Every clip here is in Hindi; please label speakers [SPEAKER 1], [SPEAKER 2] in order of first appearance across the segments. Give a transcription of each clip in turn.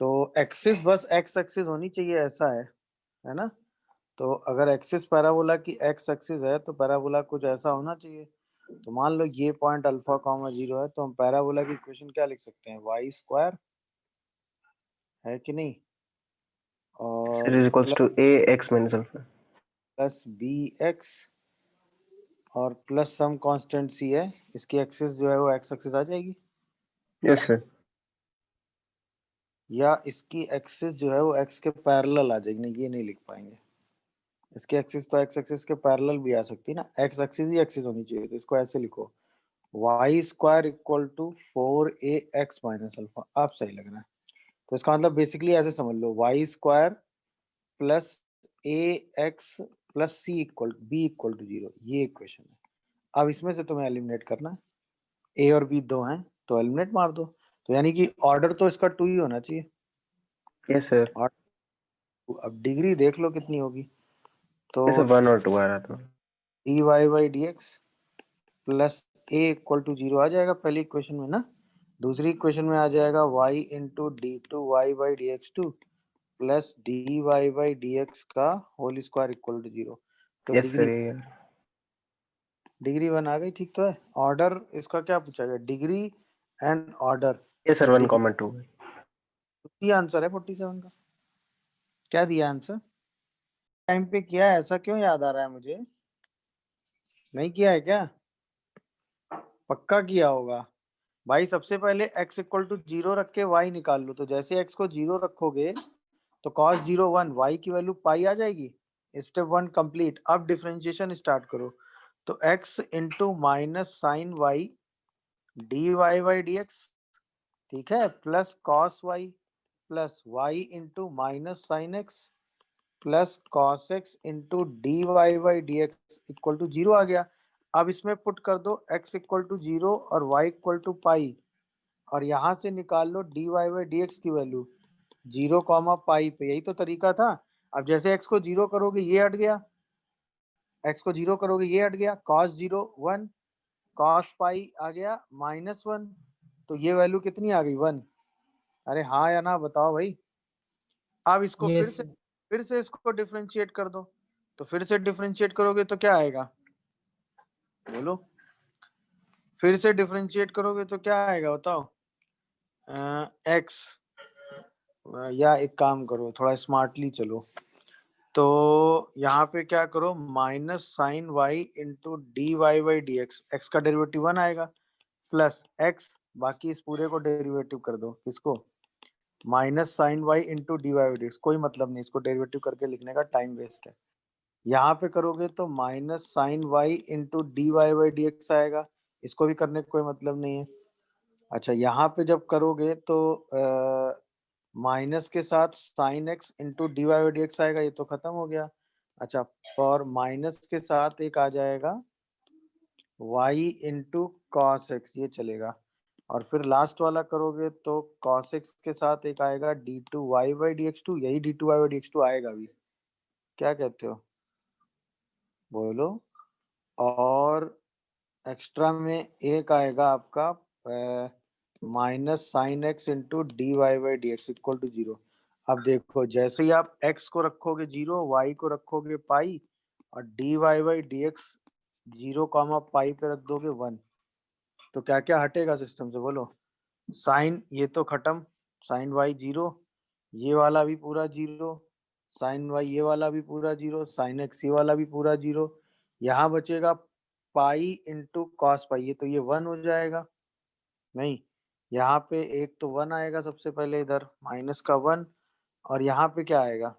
[SPEAKER 1] तो एक्सिस बस एक्स एक्सिस होनी चाहिए, ऐसा है ना। तो अगर एक्सिस पैराबोला की एक्स एक्सिस है तो पैराबोला कुछ ऐसा होना चाहिए। तो मान लो ये पॉइंट अल्फा कॉमा जीरो है, तो हम पैराबोला की इक्वेशन क्या लिख सकते हैं, वाई स्क्वायर, है कि नहीं, और
[SPEAKER 2] is equals to a x minus alpha.
[SPEAKER 1] Plus b x और प्लस सम कांस्टेंट सी है, इसकी एक्सिस जो है वो एक्स एक्सिस आ जाएगी,
[SPEAKER 2] यस सर।
[SPEAKER 1] या इसकी एक्सिस जो है वो एक्स के पैरेलल आ जाएगी। नहीं, ये नहीं लिख पाएंगे, इसकी एक्सिस तो एक्स एक्सिस के पैरेलल भी आ सकती है ना, एक्स एक्सिस ही एक्सिस होनी चाहिए, तो इसको ऐसे लिखो, y square equal to 4ax minus alpha. आप सही लग रहा है। तो इसका मतलब बेसिकली ऐसे समझ लो, Y square plus A X plus C equal B equal to zero, ये इक्वेशन है। अब इसमें से तुम्हें एलिमिनेट करना है, ए और बी दो हैं तो एलिमिनेट मार दो। तो यानी कि ऑर्डर तो इसका टू ही होना चाहिए।
[SPEAKER 2] Yes sir.
[SPEAKER 1] और अब डिग्री देख लो कितनी होगी। तो
[SPEAKER 2] यस सर, 1 और 2 आ रहा था।
[SPEAKER 1] D Y by D x plus A equal to zero आ जाएगा पहली इक्वेशन में ना। दूसरी इक्वेशन में आ जाएगा Y into D two Y by D x two plus D Y by D X का whole square equal to zero. तो
[SPEAKER 2] यस
[SPEAKER 1] डिग्री
[SPEAKER 2] सर, ये
[SPEAKER 1] डिग्री वन आ गई, ठीक तो है। ऑर्डर इसका क्या पूछा गया, डिग्री एंड ऑर्डर।
[SPEAKER 2] यस
[SPEAKER 1] तो
[SPEAKER 2] सर, 1
[SPEAKER 1] डिग्री
[SPEAKER 2] कॉमा 2।
[SPEAKER 1] ये आंसर है 47 का। क्या दिया आंसर, टाइम पे किया है, ऐसा क्यों याद आ रहा है मुझे, नहीं किया है क्या, पक्का किया होगा भाई। सबसे पहले x इक्वल टू जीरो रख के y निकाल लो, तो जैसे x को जीरो रखोगे तो cos जीरो वन, y की वैल्यू पाई आ जाएगी। Step one complete. अब डिफरेंशिएशन स्टार्ट करो, तो x into minus sine Y D Y by D X, ठीक है, plus cos Y plus Y into minus sine X plus cos X into D Y by D x equal to zero आ गया। अब इसमें पुट कर दो x इक्वल टू जीरो और y इक्वल टू पाई, और यहां से निकाल लो D Y by D X की वैल्यू जीरो कॉमा पाई पे। यही तो तरीका था। अब जैसे x को जीरो करोगे ये हट गया, x को जीरो करोगे ये हट गया, cos जीरो वन, cos पाई आ गया माइनस वन, तो ये वैल्यू कितनी आ गई, वन। अरे हाँ या ना बताओ भाई। अब इसको
[SPEAKER 3] यस
[SPEAKER 1] फिर से इसको डिफरेंशिएट कर दो, तो फिर से डिफरेंशिएट करोगे तो क्या आएगा, बोलो, फिर से डिफरेंशिएट करोगे तो क्या आएगा बताओ, एक्स, या एक काम करो थोड़ा स्मार्टली चलो, तो यहाँ पे क्या करो, minus sine y into D Y by D x, x का डेरिवेटिव वन आएगा प्लस एक्स, बाकी इस पूरे को डेरिवेटिव कर दो, किसको, minus sine y into D Y by D x. कोई मतलब नहीं, इसको डेरिवेटिव करके लिखने का, टाइम वेस्ट है। यहाँ पे करोगे तो minus sine y into D Y by D x आएगा, इसको भी करने का कोई मतलब नहीं है। अच्छा, यहाँ पे जब करोगे तो माइनस के साथ sine x into D Y by D x आएगा, ये तो खत्म हो गया। अच्छा, और माइनस के साथ एक आ जाएगा y इंटू कॉस एक्स, ये चलेगा। और फिर लास्ट वाला करोगे तो कॉस एक्स के साथ एक आएगा D two Y by D x two, यही D two Y by D x two आएगा भी, क्या कहते हो, बोलो। और एक्स्ट्रा में एक आएगा आपका minus sine x into D Y by D x equal to zero. अब देखो, जैसे ही आप x को रखोगे जीरो, y को रखोगे पाई, और D Y by D X zero comma pi पे रख दोगे वन, तो क्या क्या हटेगा सिस्टम से, बोलो। साइन ये तो खत्म, साइन वाई जीरो, ये वाला भी पूरा जीरो, साइन वाई ये वाला भी पूरा जीरो, साइन एक्स ये वाला भी पूरा जीरो। यहाँ बचेगा पाई इंटू कॉस पाई, ये तो ये वन हो जाएगा, नहीं, यहाँ पे एक तो वन आएगा सबसे पहले, इधर माइनस का वन, और यहाँ पे क्या आएगा,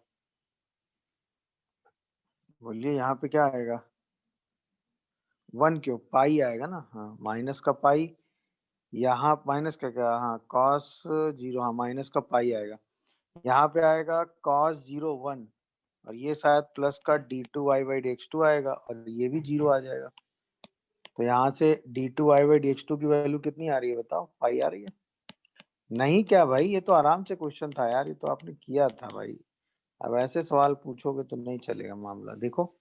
[SPEAKER 1] बोलिए, यहाँ पे क्या आएगा, वन क्यों, पाई आएगा ना, हाँ माइनस का पाई, यहाँ माइनस का क्या, हाँ कॉस जीरो, हाँ माइनस का पाई आएगा, यहाँ पे आएगा कॉस जीरो वन, और ये शायद प्लस का d two Y by D x two आएगा, और ये भी जीरो आ जाएगा। तो यहाँ से d two Y by D x two की वैल्यू कितनी आ रही है बताओ, पाई आ रही है। नहीं क्या भाई, ये तो आराम से क्वेश्चन था यार, ये तो आपने किया था भाई। अब ऐसे सवाल पूछोगे तो नहीं चलेगा मामला। देखो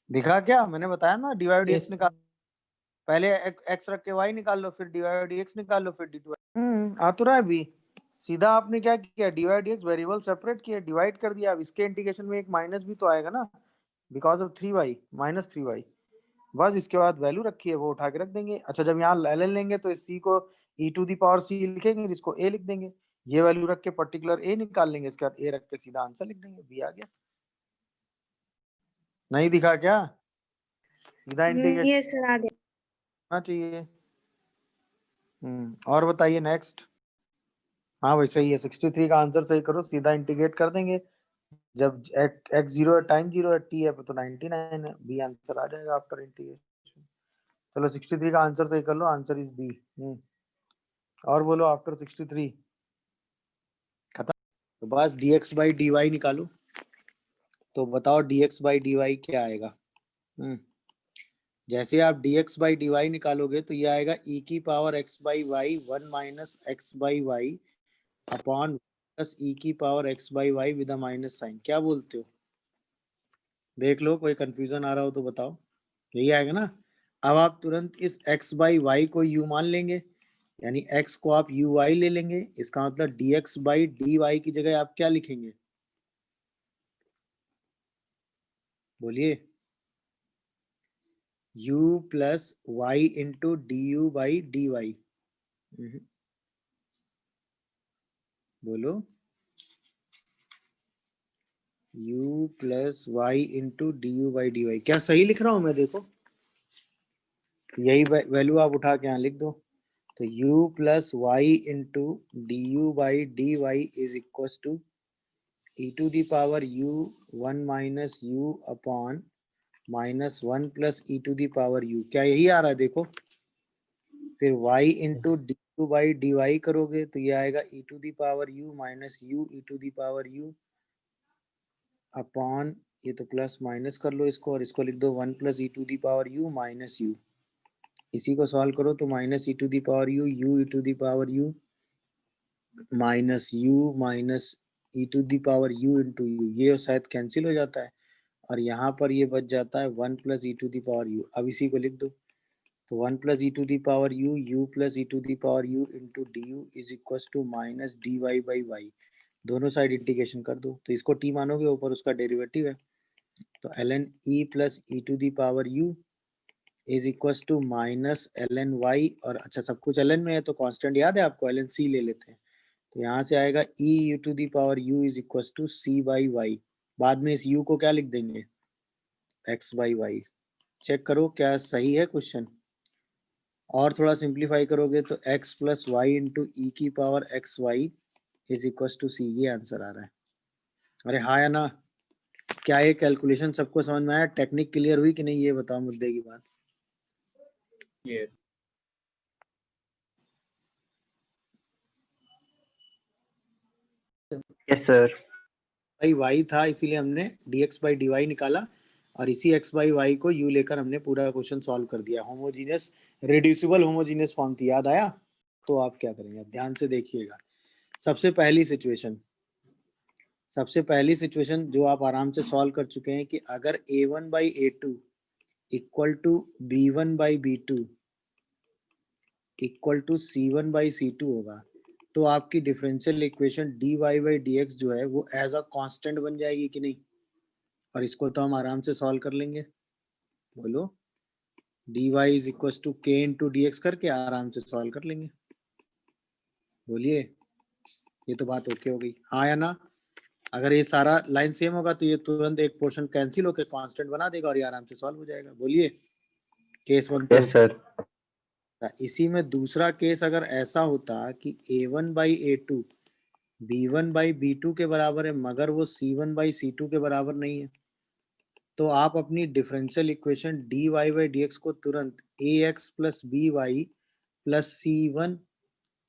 [SPEAKER 1] दिखा क्या, मैंने बताया ना, d y d x
[SPEAKER 3] yes
[SPEAKER 1] निकाल, पहले एक्स रख के वाई निकाल लो, फिर डी वाई डी एक्स निकाल लो, फिर डी टू, आ तो रहा है भी, सीधा आपने क्या किया, d y d x variable separate किया, डिवाइड कर दिया। अब इसके इंटीग्रेशन में एक माइनस भी तो आएगा ना, because of 3y minus 3y। बस इसके बाद वैल्यू रखी है वो उठा के रख देंगे। अच्छा जब यहाँ ln लेंगे तो इस c को e to the power c लिखेंगे, इसको a लिख देंगे, ये वैल्यू रख के पर्टिकुलर a निकाल लेंगे, इसके बाद a रख के सीधा आंसर लिख देंगे, b आ गया। नहीं दिखा क्या? सीधा इंटीग्रेशन
[SPEAKER 3] ये सर आ गया।
[SPEAKER 1] होना चाहिए। और बताइए नेक्स्ट। हाँ भाई सही है, 63 का आंसर सही करो, सीधा इंटीग्रेट कर देंगे। जब x 0 है, टाइम 0 है, t है तो 99 है, बी आंसर आ जाएगा आफ्टर इंटीग्रेशन। चलो 63 का आंसर सही कर लो, आंसर इज बी। और बोलो आफ्टर 63 खत्म। तो बस dx बाई dy निकालो, तो बताओ dx बाई dy क्या आएगा। जैसे आप dx बाई dy निकालोगे तो ये आएगा e की power x by y 1 minus x by y upon plus e की power x by y with a minus sign. क्या बोलते हो? देख लो, कोई कंफ्यूजन आ रहा हो तो बताओ। यही आएगा ना। अब आप तुरंत इस x बाई वाई को u मान लेंगे, यानी x को आप u y ले लेंगे। इसका मतलब dx बाई dy की जगह आप क्या लिखेंगे? बोलिए। u plus Y into D you by d y. बोलो। u plus Y into D you by d y. क्या सही लिख रहा हूं मैं? देखो यही वैल्यू आप उठा के यहाँ लिख दो। तो u plus Y into D you by d y is equal to e to the power u 1 minus u upon minus 1 plus e to the power u। क्या यही आ रहा है? देखो फिर y into D you by d y करोगे तो ये आएगा e to the power u minus u e to the power u upon, ये तो प्लस माइनस कर लो इसको, और इसको लिख दो 1 plus e to the power u minus u। इसी को सॉल्व करो तो minus e to the power u u e to the power u minus u minus e to the power u into u, ये शायद कैंसिल हो जाता है और यहाँ पर ये बच जाता है 1 plus e to the power u। अब इसी को लिख दो तो 1 plus e to the power u u plus e to the power u into D u is equal to minus d Y by y. दोनों साइड इंटीग्रेशन कर दो तो इसको t मानोगे, ऊपर उसका डेरिवेटिव है, तो ln e plus e to the power u is equal to minus ln y। और अच्छा सब कुछ ln में है तो कांस्टेंट याद है आपको, ln c ले लेते हैं, तो यहाँ से आएगा e u to the power u is equal to c by y. बाद में इस u को क्या लिख देंगे? x by Y. चेक करो क्या सही है क्वेश्चन। और थोड़ा सिंप्लीफाई करोगे तो x प्लस वाई इंटू ई की power x y is equal to c, ये आंसर आ रहा है। अरे हाँ या ना? क्या ये कैलकुलेशन सबको समझ में आया? टेक्निक क्लियर हुई कि नहीं, ये बताओ मुद्दे की बात।
[SPEAKER 4] Yes.
[SPEAKER 2] Yes sir.
[SPEAKER 1] भाई y था इसीलिए हमने dx बाई dy निकाला, और इसी x बाई y को u लेकर हमने पूरा क्वेश्चन सॉल्व कर दिया। होमोजीनियस रिड्यूसिबल होमोजीनियस फॉर्म थी, याद आया? तो आप क्या करेंगे, ध्यान से देखिएगा। सबसे पहली सिचुएशन जो आप आराम से सॉल्व कर चुके हैं कि अगर a1 by a2 equal to b1 by b2 equal to c1 by c2 होगा तो आपकी differential equation dy by dx जो है वो एज अ कांस्टेंट बन जाएगी कि नहीं? और इसको तो हम आराम से सॉल्व कर लेंगे। बोलो। dy इज इक्व टू के इंटू डी एक्स करके आराम से सॉल्व कर लेंगे। बोलिए। ये तो बात ओके हो गई, हाँ या ना? अगर ये सारा लाइन सेम होगा तो ये तुरंत एक पोर्शन कैंसिल होकर कांस्टेंट बना देगा और ये आराम से सॉल्व हो जाएगा। बोलिए। केस 1 तो
[SPEAKER 2] यस सर।
[SPEAKER 1] इसी में दूसरा केस अगर ऐसा होता कि a1 by a2 b1 by b2 के बराबर है मगर वो c1 बाई c2 के बराबर नहीं है, तो आप अपनी differential equation dy by dx को तुरंत ax plus b y plus c1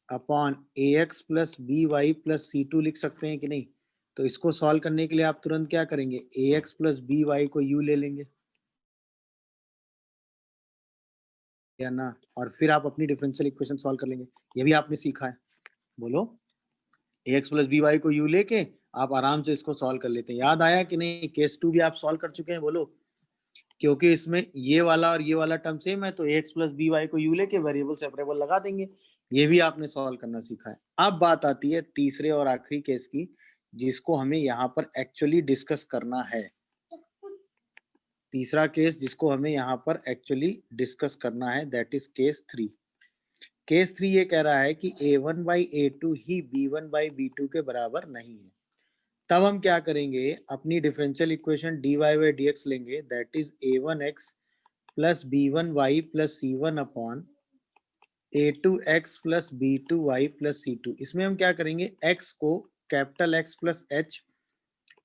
[SPEAKER 1] upon ax plus b y plus c2 लिख सकते हैं कि नहीं? तो इसको सॉल्व करने के लिए आप तुरंत क्या करेंगे? ax प्लस बी वाई को u ले लेंगे या ना, और फिर आप अपनी डिफरेंशियल इक्वेशन सॉल्व कर लेंगे। ये भी आपने सीखा है। बोलो। ax प्लस बी वाई को u लेके आप आराम से इसको सॉल्व कर लेते हैं। याद आया कि नहीं? केस 2 भी आप सॉल्व कर चुके हैं। बोलो। क्योंकि इसमें ये वाला और ये वाला टर्म सेम है तो ax प्लस बी वाई को u लेके वेरिएबल सेपरेबल लगा देंगे, ये भी आपने सॉल्व करना सीखा है। अब बात आती है तीसरे और आखिरी केस की, जिसको हमें यहाँ पर एक्चुअली डिस्कस करना है। तीसरा केस जिसको हमें यहाँ पर एक्चुअली डिस्कस करना है, दैट इज केस 3। केस 3 ये कह रहा है कि a1 by a2 he b1 by b2 के बराबर नहीं है। तब हम क्या करेंगे, अपनी differential equation dy by dx लेंगे, that is a1x plus b1y plus c1 upon a2x plus b2y plus c2। इसमें हम क्या करेंगे, x को capital x plus h,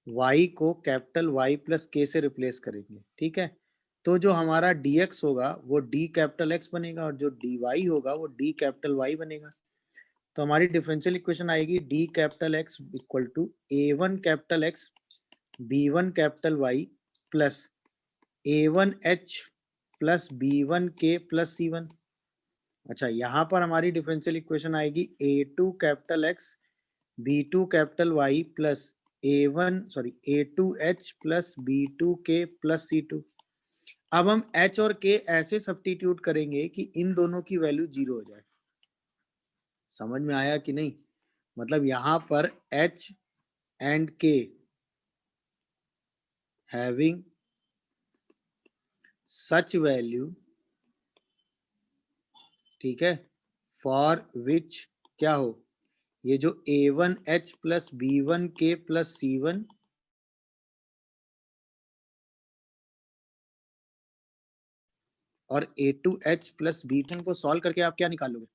[SPEAKER 1] y को कैपिटल Y प्लस k से रिप्लेस करेंगे। ठीक है, तो जो हमारा dx होगा वो d कैपिटल x बनेगा और जो dy होगा वो d कैपिटल Y बनेगा। तो हमारी डिफरेंशियल इक्वेशन आएगी d capital x equal to a1 capital x b1 capital Y plus a1h plus b1k plus c1। अच्छा, यहाँ पर हमारी डिफरेंशियल इक्वेशन आएगी a2 capital x b2 capital Y plus a2h plus b2k plus c2। अब हम h और k ऐसे सब्स्टिट्यूट करेंगे कि इन दोनों की वैल्यू 0 हो जाए। समझ में आया कि नहीं? मतलब यहाँ पर h and k having such value, ठीक है, फॉर विच क्या हो, ये जो a1h plus b1k plus c1 और a2h प्लस b2 को सॉल्व करके आप क्या निकालोगे?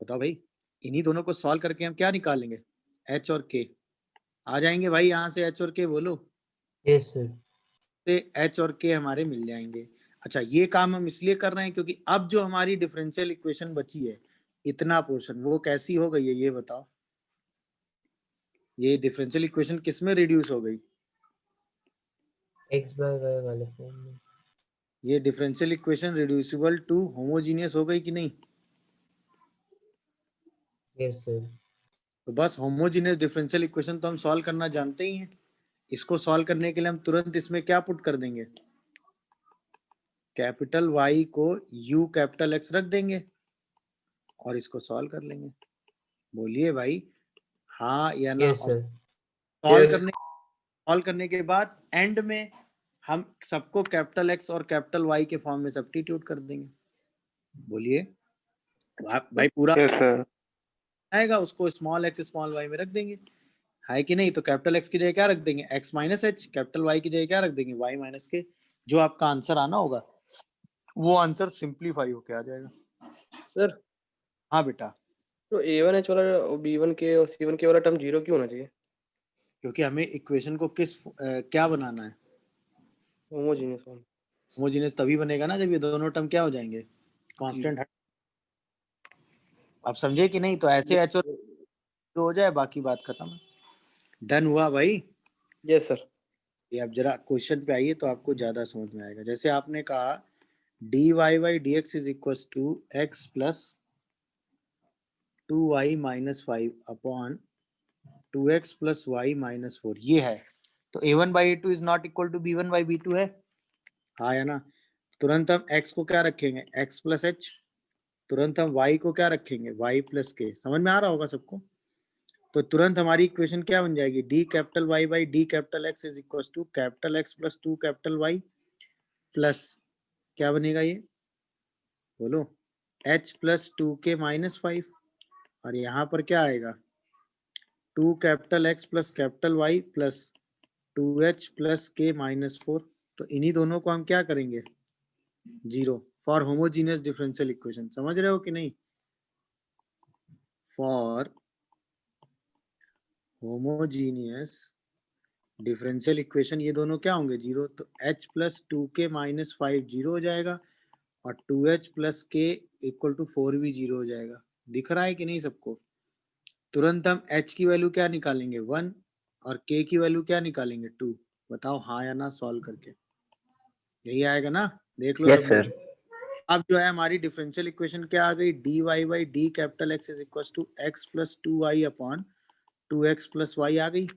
[SPEAKER 1] बताओ भाई, इन्हीं दोनों को सॉल्व करके हम क्या निकालेंगे, h और k। आ जाएंगे भाई यहाँ से h और k, बोलो।
[SPEAKER 3] Yes sir.
[SPEAKER 1] से h और k हमारे मिल जाएंगे। अच्छा, ये काम हम इसलिए कर रहे हैं क्योंकि अब जो हमारी डिफरेंशियल इक्वेशन बची है, इतना पोर्शन, वो कैसी हो गई है ये बताओ। ये डिफरेंशियल इक्वेशन किस में रिड्यूस हो गई?
[SPEAKER 3] x बाय y वाले फॉर्म में।
[SPEAKER 1] ये differential equation reducible to homogeneous हो गई कि नहीं?
[SPEAKER 3] Yes sir.
[SPEAKER 1] तो बस होमोजीनियस डिफरेंशियल इक्वेशन तो हम सॉल्व करना जानते ही हैं। इसको सॉल्व करने के लिए हम तुरंत इसमें क्या पुट कर देंगे, कैपिटल Y को U कैपिटल X रख देंगे और इसको सॉल्व कर लेंगे। बोलिए भाई, हाँ या ना?
[SPEAKER 3] Yes sir.
[SPEAKER 1] सॉल्व करने के बाद एंड में हम सबको कैपिटल X और कैपिटल Y के फॉर्म में सब्स्टिट्यूट कर देंगे। बोलिए भाई, पूरा
[SPEAKER 2] यस सर।
[SPEAKER 1] आएगा, उसको स्मॉल x स्मॉल y में रख देंगे, है कि नहीं? तो कैपिटल X की जगह क्या रख देंगे, x minus H, capital Y की जगह क्या रख देंगे, y माइनस के। जो आपका आंसर आना होगा वो आंसर सिंप्लीफाई होके आ जाएगा।
[SPEAKER 5] सर
[SPEAKER 1] हाँ बेटा,
[SPEAKER 5] तो a1h वाला b1k और c1k वाला टर्म 0 क्यों होना चाहिए?
[SPEAKER 1] क्योंकि हमें इक्वेशन को क्या बनाना है,
[SPEAKER 5] होमोजीनियस फॉर्म।
[SPEAKER 1] होमोजेनियस तभी बनेगा ना जब ये दोनों टर्म क्या हो जाएंगे, कांस्टेंट। आप समझे कि नहीं? तो ऐसे एच और हो जाए, बाकी बात खत्म। डन हुआ भाई?
[SPEAKER 5] Yes sir.
[SPEAKER 1] ये आप जरा क्वेश्चन पे आइए तो आपको ज्यादा समझ में आएगा। जैसे आपने कहा dy by dx is equal to x plus 2y minus 5 upon 2x plus y minus 4, ये है। तो a1 by a2 is not equal to b1 by b2 है, हाँ या ना? तुरंत हम x को क्या रखेंगे, x प्लस h। तुरंत हम y को क्या रखेंगे, y प्लस k। समझ में आ रहा होगा सबको? तो तुरंत हमारी इक्वेशन क्या बन जाएगी, d capital y by d capital x is equal to capital x plus 2 capital y plus क्या बनेगा ये, बोलो, h प्लस 2k माइनस 5। और यहाँ पर क्या आएगा, 2 capital x plus capital y plus 2h plus k minus 4। तो इन्हीं दोनों को हम क्या करेंगे, 0 फॉर होमोजीनियस डिफरेंशियल इक्वेशन। समझ रहे हो कि नहीं? फॉर होमोजीनियस डिफरेंशियल इक्वेशन ये दोनों क्या होंगे, 0। तो h प्लस 2k माइनस 5 0 हो जाएगा और 2h plus k equal to 4 भी 0 हो जाएगा। दिख रहा है कि नहीं सबको? तुरंत हम h की वैल्यू क्या निकालेंगे, 1, और k की वैल्यू क्या निकालेंगे, 2। बताओ हाँ या ना सॉल्व करके, यही आएगा ना? देख लो
[SPEAKER 2] यस
[SPEAKER 1] सब
[SPEAKER 2] सर।
[SPEAKER 1] लोग। अब जो है हमारी डिफरेंशियल इक्वेशन क्या आ गई, dy by d capital x is equal to x plus 2y upon 2x plus y आ गई।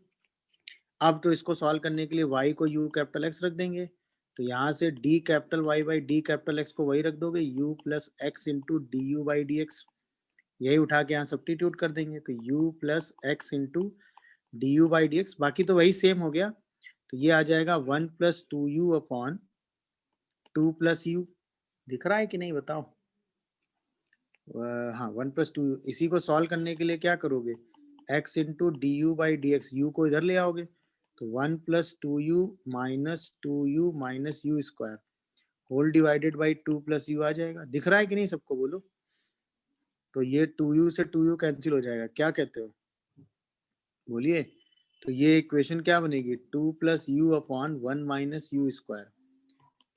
[SPEAKER 1] अब तो इसको सॉल्व करने के लिए y को u कैपिटल x रख देंगे, तो यहाँ से d capital y by D capital x को वही रख दोगे, u plus x into D you by D x, यही उठा के यहाँ सब्स्टिट्यूट कर देंगे, तो u plus x into D you by D x, बाकी तो वही सेम हो गया। तो ये आ जाएगा 1 plus two you upon 2 plus you, दिख रहा है कि नहीं बताओ? हाँ 1 प्लस टू, इसी को सॉल्व करने के लिए क्या करोगे, x into D you by D X, U को इधर ले आओगे, तो 1 plus two U minus you square whole divided by 2 plus U आ जाएगा। दिख रहा है कि नहीं सबको, बोलो? तो ये 2u से 2u कैंसिल हो जाएगा, क्या कहते हो, बोलिए? तो ये इक्वेशन क्या बनेगी, 2 plus u upon 1 minus you square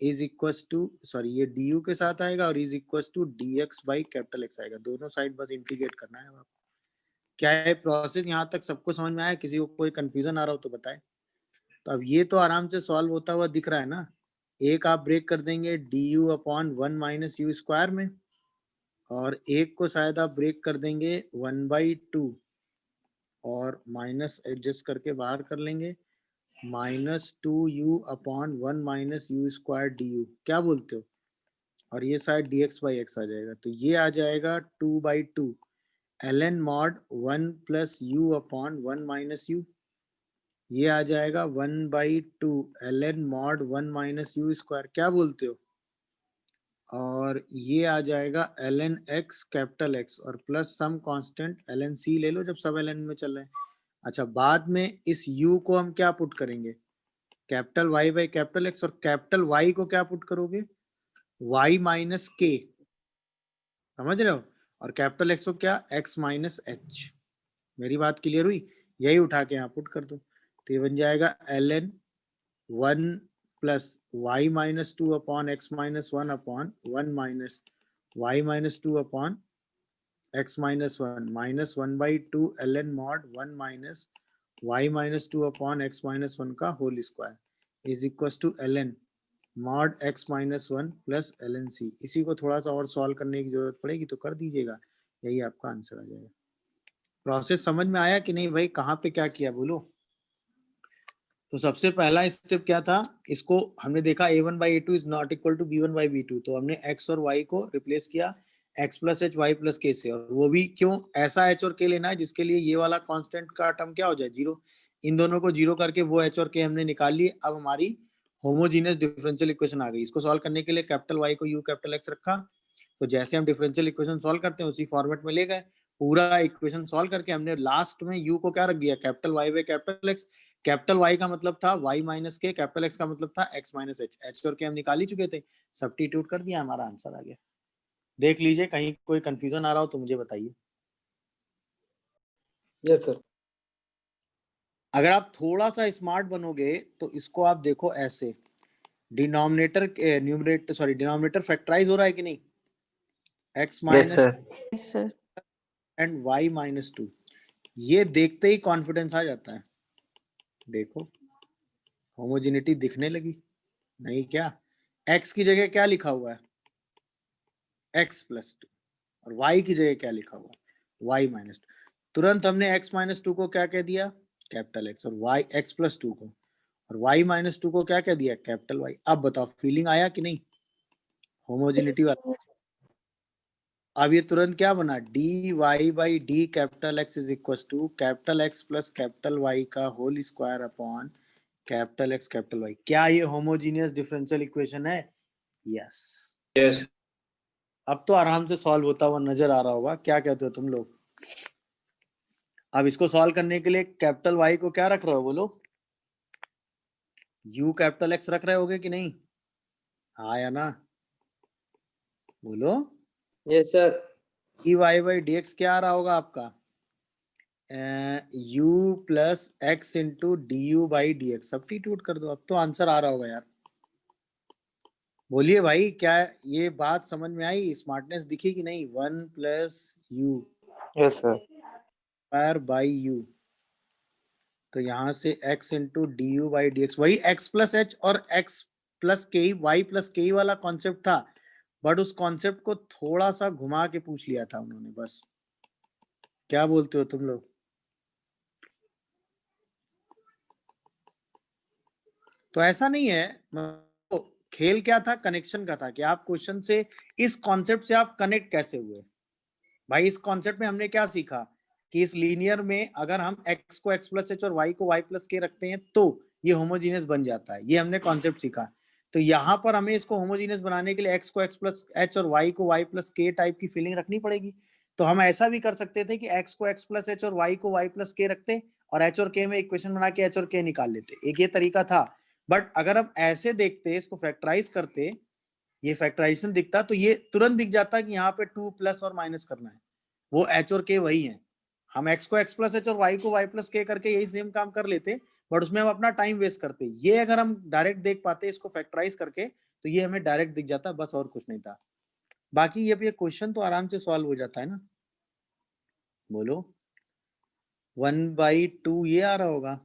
[SPEAKER 1] is equals to, sorry ये डी यू के साथ आएगा और is equals to d x by capital x आएगा, दोनों साइड बस इंटीग्रेट करना है आपको। क्या है प्रोसेस, यहाँ तक सबको समझ में आया? किसी को कोई कंफ्यूजन आ रहा हो तो बताए। तो अब ये तो आराम से सॉल्व होता हुआ दिख रहा है ना, एक आप ब्रेक कर देंगे D you upon 1 minus you square में, और एक को शायद आप ब्रेक कर देंगे 1/2 और माइनस एडजस्ट करके बाहर कर लेंगे, -2u upon 1 minus you square d u, क्या बोलते हो? और ये शायद डी एक्स बाई एक्स आ जाएगा, तो ये आ जाएगा 2/2 ln mod 1 plus u upon 1 minus u, ये आ जाएगा 1/2 ln mod 1 minus you square, क्या बोलते हो? और ये आ जाएगा ln x कैपिटल एक्स और plus some constant ln c ले लो जब सब ln में चल रहे हैं। अच्छा, बाद में इस u को हम क्या पुट करेंगे, capital y by capital x, और कैपिटल y को क्या पुट करोगे, y माइनस के, समझ रहे हो? और कैपिटल एक्स को क्या, x माइनस एच। मेरी बात क्लियर हुई? यही उठा के यहाँ पुट कर दो, तो ये बन जाएगा ln 1 plus y minus 2 upon x minus 1 upon 1 minus y minus 2 upon x minus 1 minus 1/2 ln mod 1 minus y minus 2 upon x minus 1 का whole square is equal to ln mod x minus 1 plus ln c। इसी को थोड़ा सा और सॉल्व करने की जरूरत पड़ेगी तो कर दीजिएगा, यही आपका आंसर आ जाएगा। प्रोसेस समझ में आया कि नहीं भाई, कहाँ पे क्या किया बोलो? तो सबसे पहला स्टेप क्या था, इसको हमने देखा a1/a2 is not equal to b1/b2, तो हमने x और y को रिप्लेस किया x plus h y plus k से, और वो भी क्यों, ऐसा h और k लेना है जिसके लिए ये वाला कांस्टेंट का टर्म क्या हो जाए, जीरो। इन दोनों को जीरो करके वो h और k हमने निकाल लिए। अब हमारी होमोजीनियस डिफरेंशियल इक्वेशन आ गई। इसको सॉल्व करने के लिए कैपिटल y को u कैपिटल x रखा, तो जैसे हम डिफरेंशियल इक्वेशन सॉल्व करते हैं उसी फॉर्मेट में ले गए, पूरा इक्वेशन सॉल्व करके हमने लास्ट में u को क्या रख दिया, capital y by capital x। Capital y का मतलब था y माइनस के, कैपिटल x का मतलब था x माइनस एच, एच और के हम निकाल ही चुके थे, सब्स्टिट्यूट कर दिया, हमारा आंसर आ गया। देख लीजिए, कहीं कोई कंफ्यूजन आ रहा हो तो मुझे बताइए।
[SPEAKER 5] Yes sir.
[SPEAKER 1] अगर आप थोड़ा सा स्मार्ट बनोगे तो इसको आप देखो ऐसे, denominator numerator sorry denominator factorise हो रहा है कि नहीं, x
[SPEAKER 2] yes
[SPEAKER 1] minus
[SPEAKER 2] sir.
[SPEAKER 1] And y minus 2, ये देखते ही कॉन्फिडेंस आ जाता है। देखो होमोजेनिटी दिखने लगी, नहीं क्या? x की जगह क्या लिखा हुआ है, x प्लस 2, और y की जगह क्या लिखा हुआ है, y माइनस 2। तुरंत हमने x माइनस 2 को क्या कह दिया, कैपिटल x, और y x प्लस 2 को, और y माइनस 2 को क्या कह दिया, कैपिटल y। अब बताओ फीलिंग आया कि नहीं होमोजेनिटी वाला? अब ये तुरंत क्या बना, D Y by D capital X is equal to capital X plus capital Y का whole square upon capital X capital Y. क्या ये होमोजीनियस डिफरेंशियल इक्वेशन है? यस।
[SPEAKER 4] यस
[SPEAKER 1] अब तो आराम से सॉल्व होता हुआ नजर आ रहा होगा, क्या कहते हो तुम लोग? अब इसको सॉल्व करने के लिए कैपिटल वाई को क्या रख रहे हो बोलो, यू कैपिटल एक्स रख रहे होगे कि नहीं? हाँ या ना, बोलो।
[SPEAKER 5] Yes sir.
[SPEAKER 1] D Y by D x क्या आ रहा होगा आपका, u plus x into D you by D x, substitute कर दो, अब तो आंसर आ रहा होगा यार। बोलिए भाई, क्या ये बात समझ में आई, स्मार्टनेस दिखी कि नहीं? 1 plus you
[SPEAKER 2] yes sir.
[SPEAKER 1] Square by you, तो यहाँ से x into D you by D x, वही x प्लस एच और x प्लस के वाई प्लस के वाला कॉन्सेप्ट था, बट उस कॉन्सेप्ट को थोड़ा सा घुमा के पूछ लिया था उन्होंने बस। क्या बोलते हो तुम लोग? तो ऐसा नहीं है, खेल क्या था, कनेक्शन का था कि आप क्वेश्चन से इस कॉन्सेप्ट से आप कनेक्ट कैसे हुए। भाई इस कॉन्सेप्ट में हमने क्या सीखा कि इस लीनियर में अगर हम x को x प्लस एच और y को y प्लस के रखते हैं तो ये होमोजीनियस बन जाता है, ये हमने कॉन्सेप्ट सीखा। तो यहाँ पर हमें इसको होमोजीनियस बनाने के लिए x को x प्लस एच और y को y प्लस के टाइप की फीलिंग रखनी पड़ेगी। तो हम ऐसा भी कर सकते थे कि x को x प्लस एच और y को y प्लस के रखते और h और k में इक्वेशन बना के h और k निकाल लेते, एक ये तरीका था। बट अगर हम ऐसे देखते, इसको फैक्टराइज करते, ये फैक्टराइजेशन दिखता तो ये तुरंत दिख जाता कि यहाँ पे 2 प्लस और माइनस करना है, वो h और k वही है। हम x को x प्लस एच और y को y प्लस के करके यही सेम काम कर लेते, बट उसमें हम अपना टाइम वेस्ट करते। ये अगर हम डायरेक्ट देख पाते इसको फैक्टराइज करके तो ये हमें डायरेक्ट दिख जाता, बस और कुछ नहीं था। बाकी ये क्वेश्चन तो आराम से सॉल्व हो जाता है ना, बोलो 1/2 ये आ रहा होगा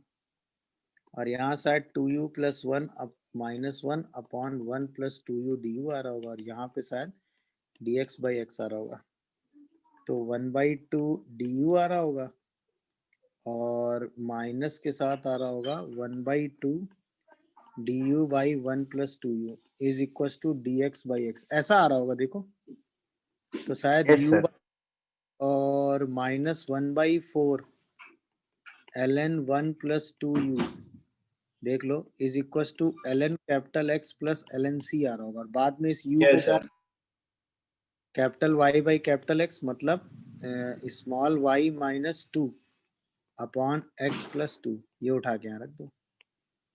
[SPEAKER 1] और यहाँ शायद 2u plus 1 minus 1 upon 1 plus 2u du आ रहा होगा और यहाँ पे शायद dx बाई x आ रहा होगा, तो 1/2 du आ रहा होगा और माइनस के साथ आ रहा होगा 1/2 du by 1 plus 2u is equal to dx by x, ऐसा आ रहा होगा देखो। तो शायद
[SPEAKER 2] Yes,
[SPEAKER 1] u
[SPEAKER 2] sir.
[SPEAKER 1] और माइनस 1/4 ln 1 प्लस 2u देख लो is equal to ln capital x plus ln c आ रहा होगा और बाद में इस u को
[SPEAKER 4] Yes,
[SPEAKER 1] क्या,
[SPEAKER 4] sir.
[SPEAKER 1] Capital y by capital x मतलब small y minus 2 upon x plus 2, ये उठा के यहाँ रख दो।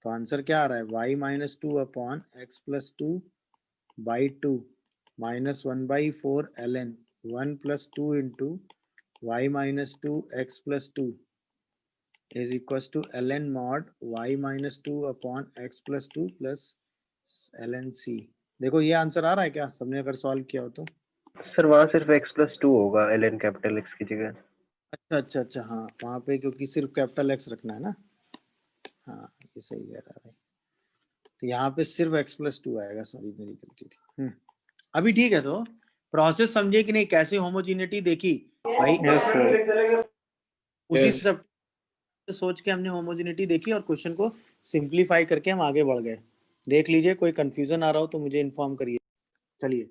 [SPEAKER 1] तो आंसर क्या आ रहा है, y minus 2 upon x plus 2 by 2 minus 1/4 ln 1 plus 2 into y minus 2 x plus 2 is equals to ln mod y minus 2 upon x plus 2 plus ln c। देखो ये आंसर आ रहा है क्या, सबने अगर सॉल्व किया हो तो?
[SPEAKER 2] सर वहाँ सिर्फ x प्लस 2 होगा ln कैपिटल x की जगह।
[SPEAKER 1] अच्छा अच्छा अच्छा, हाँ वहाँ पे क्योंकि सिर्फ कैपिटल x रखना है ना, हाँ ये सही कह रहा है। तो यहाँ पे सिर्फ x प्लस 2 आएगा, सॉरी मेरी गलती थी। अभी ठीक है, तो प्रोसेस समझे कि नहीं, कैसे होमोजीनिटी देखी भाई।
[SPEAKER 2] Yes, sir.
[SPEAKER 1] उसी
[SPEAKER 4] Yes.
[SPEAKER 1] सब सोच के हमने होमोजेनिटी देखी और क्वेश्चन को सिंप्लीफाई करके हम आगे बढ़ गए। देख लीजिए, कोई कंफ्यूजन आ रहा हो तो मुझे इन्फॉर्म करिए। चलिए,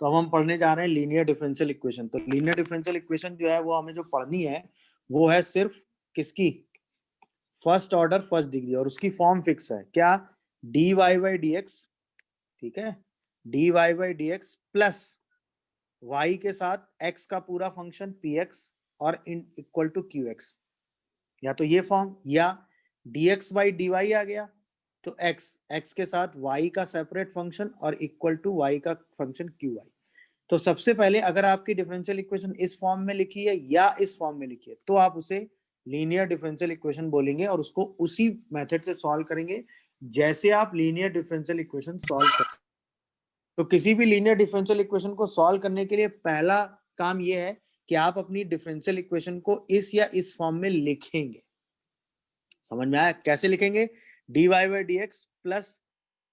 [SPEAKER 1] तो अब हम पढ़ने जा रहे हैं लीनियर डिफरेंशियल इक्वेशन। तो लीनियर डिफरेंशियल इक्वेशन जो है वो हमें जो पढ़नी है वो है सिर्फ किसकी, फर्स्ट ऑर्डर फर्स्ट डिग्री, और उसकी फॉर्म फिक्स है क्या, dy बाई डी एक्स, ठीक है, dy by D x plus y के साथ x का पूरा फंक्शन px और इक्वल टू qx, या तो ये फॉर्म या dx बाई डी आ गया तो x के साथ y का सेपरेट फंक्शन और इक्वल टू y का फंक्शन qy। तो सबसे पहले अगर आपकी डिफरेंशियल इक्वेशन इस फॉर्म में लिखी है या इस फॉर्म में लिखी है तो आप उसे लीनियर डिफरेंशियल इक्वेशन बोलेंगे और उसको उसी मेथड से सॉल्व करेंगे जैसे आप लीनियर डिफरेंशियल इक्वेशन सॉल्व कर। तो किसी भी लीनियर डिफरेंशियल इक्वेशन को सॉल्व करने के लिए पहला काम यह है कि आप अपनी डिफरेंशियल इक्वेशन को इस या इस फॉर्म में लिखेंगे। समझ में आया कैसे लिखेंगे, dy by D x plus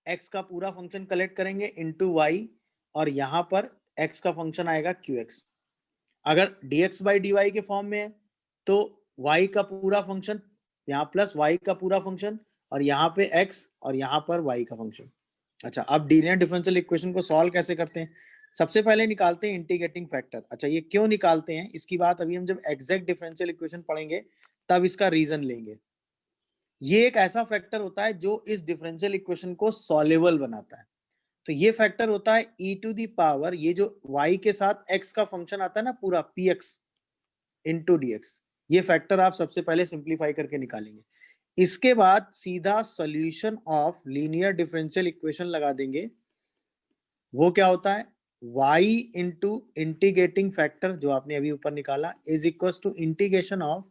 [SPEAKER 1] x का पूरा फंक्शन कलेक्ट करेंगे इनटू y और यहाँ पर x का फंक्शन आएगा qx। अगर dx बाई डी के फॉर्म में है तो y का पूरा फंक्शन यहाँ प्लस y का पूरा फंक्शन और यहाँ पे x और यहाँ पर y का फंक्शन। अच्छा, अब लीनियर डिफरेंशियल इक्वेशन को सॉल्व कैसे करते हैं, सबसे पहले निकालते हैं इंटीग्रेटिंग फैक्टर। अच्छा, ये क्यों निकालते हैं इसकी बात अभी हम जब एग्जैक्ट डिफरेंशियल इक्वेशन पढ़ेंगे तब इसका रीजन लेंगे। ये एक ऐसा फैक्टर होता है जो इस डिफरेंशियल इक्वेशन को सॉल्वेबल बनाता है। तो ये फैक्टर होता है e टू दी पावर, ये जो y के साथ x का फंक्शन आता है ना पूरा px इंटू dx, ये फैक्टर आप सबसे पहले सिंप्लीफाई करके निकालेंगे। इसके बाद सीधा solution of linear differential equation लगा देंगे। वो क्या होता है, y इंटू इंटीग्रेटिंग फैक्टर जो आपने अभी ऊपर निकाला is equal to integration of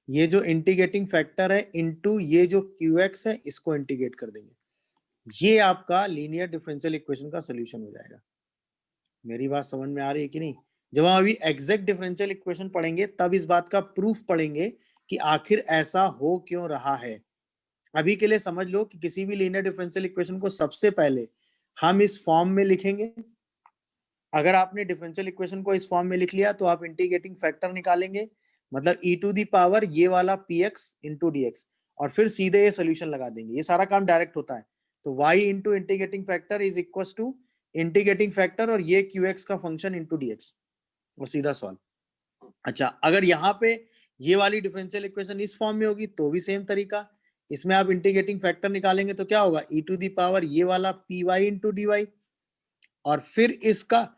[SPEAKER 1] ये जो इंटीग्रेटिंग फैक्टर है इनटू ये जो qx है, इसको इंटीग्रेट कर देंगे। ये आपका लीनियर डिफरेंशियल इक्वेशन का सॉल्यूशन हो जाएगा। मेरी बात समझ में आ रही है कि नहीं? जब हम अभी एग्जैक्ट डिफरेंशियल इक्वेशन पढ़ेंगे तब इस बात का प्रूफ पढ़ेंगे कि आखिर ऐसा हो क्यों रहा है। अभी के लिए समझ लो कि किसी भी लीनियर डिफरेंशियल इक्वेशन को सबसे पहले हम इस फॉर्म में लिखेंगे। अगर आपने डिफरेंशियल इक्वेशन को इस फॉर्म में लिख लिया तो आप इंटीग्रेटिंग फैक्टर निकालेंगे, मतलब e टू दी पावर ये वाला px इंटू dx, और फिर सीधे ये सोल्यूशन लगा देंगे। ये सारा काम डायरेक्ट होता है, तो y into integrating factor is equal to integrating factor और ये qx का फंक्शन इंटू dx, और सीधा सॉल्व। अच्छा, अगर यहाँ पे ये वाली डिफरेंशियल इक्वेशन इस फॉर्म में होगी तो भी सेम तरीका, इसमें आप इंटीग्रेटिंग फैक्टर निकालेंगे तो क्या होगा, e टू दी पावर ये वाला py इंटू dy, और फिर इसका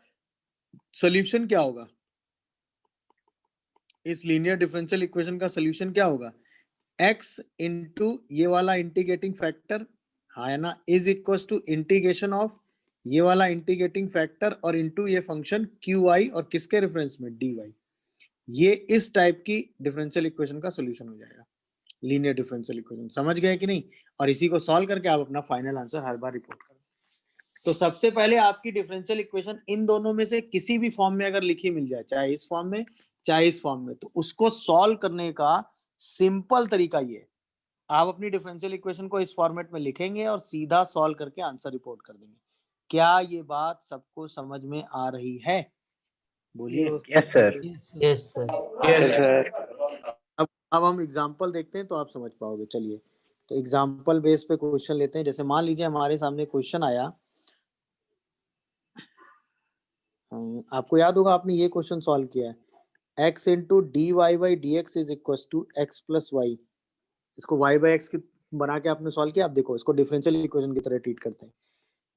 [SPEAKER 1] सोल्यूशन क्या होगा, इस लीनियर डिफरेंशियल इक्वेशन का सोल्यूशन क्या होगा, x इंटू ये वाला इंटीग्रेटिंग फैक्टर, हाँ है ना, is equal to integration of ये वाला इंटीग्रेटिंग फैक्टर और इंटू ये फंक्शन qy और किसके रेफरेंस में, dy। ये इस टाइप की डिफरेंशियल इक्वेशन का सोल्यूशन हो जाएगा, लीनियर डिफरेंशियल इक्वेशन। समझ गए कि नहीं? और इसी को सॉल्व करके आप अपना फाइनल आंसर हर बार रिपोर्ट करें। तो सबसे पहले आपकी डिफरेंशियल इक्वेशन इन दोनों में से किसी भी फॉर्म में अगर लिखी मिल जाए, चाहे इस फॉर्म में चाहे इस फॉर्म में, तो उसको सॉल्व करने का सिंपल तरीका ये है, आप अपनी डिफरेंशियल इक्वेशन को इस फॉर्मेट में लिखेंगे और सीधा सॉल्व करके आंसर रिपोर्ट कर देंगे। क्या ये बात सबको समझ में आ रही है? बोलिए।
[SPEAKER 2] Yes sir.
[SPEAKER 3] Yes sir.
[SPEAKER 4] Yes, sir.
[SPEAKER 1] अब हम एग्जाम्पल देखते हैं तो आप समझ पाओगे। चलिए, तो एग्जाम्पल बेस पे क्वेश्चन लेते हैं। जैसे मान लीजिए हमारे सामने क्वेश्चन आया, आपको याद होगा आपने ये क्वेश्चन सॉल्व किया है, x into D Y by D x is equal to x plus y. इसको y बाई एक्स की बना के आपने सॉल्व किया। आप देखो, इसको डिफरेंशियल इक्वेशन की तरह ट्रीट करते हैं।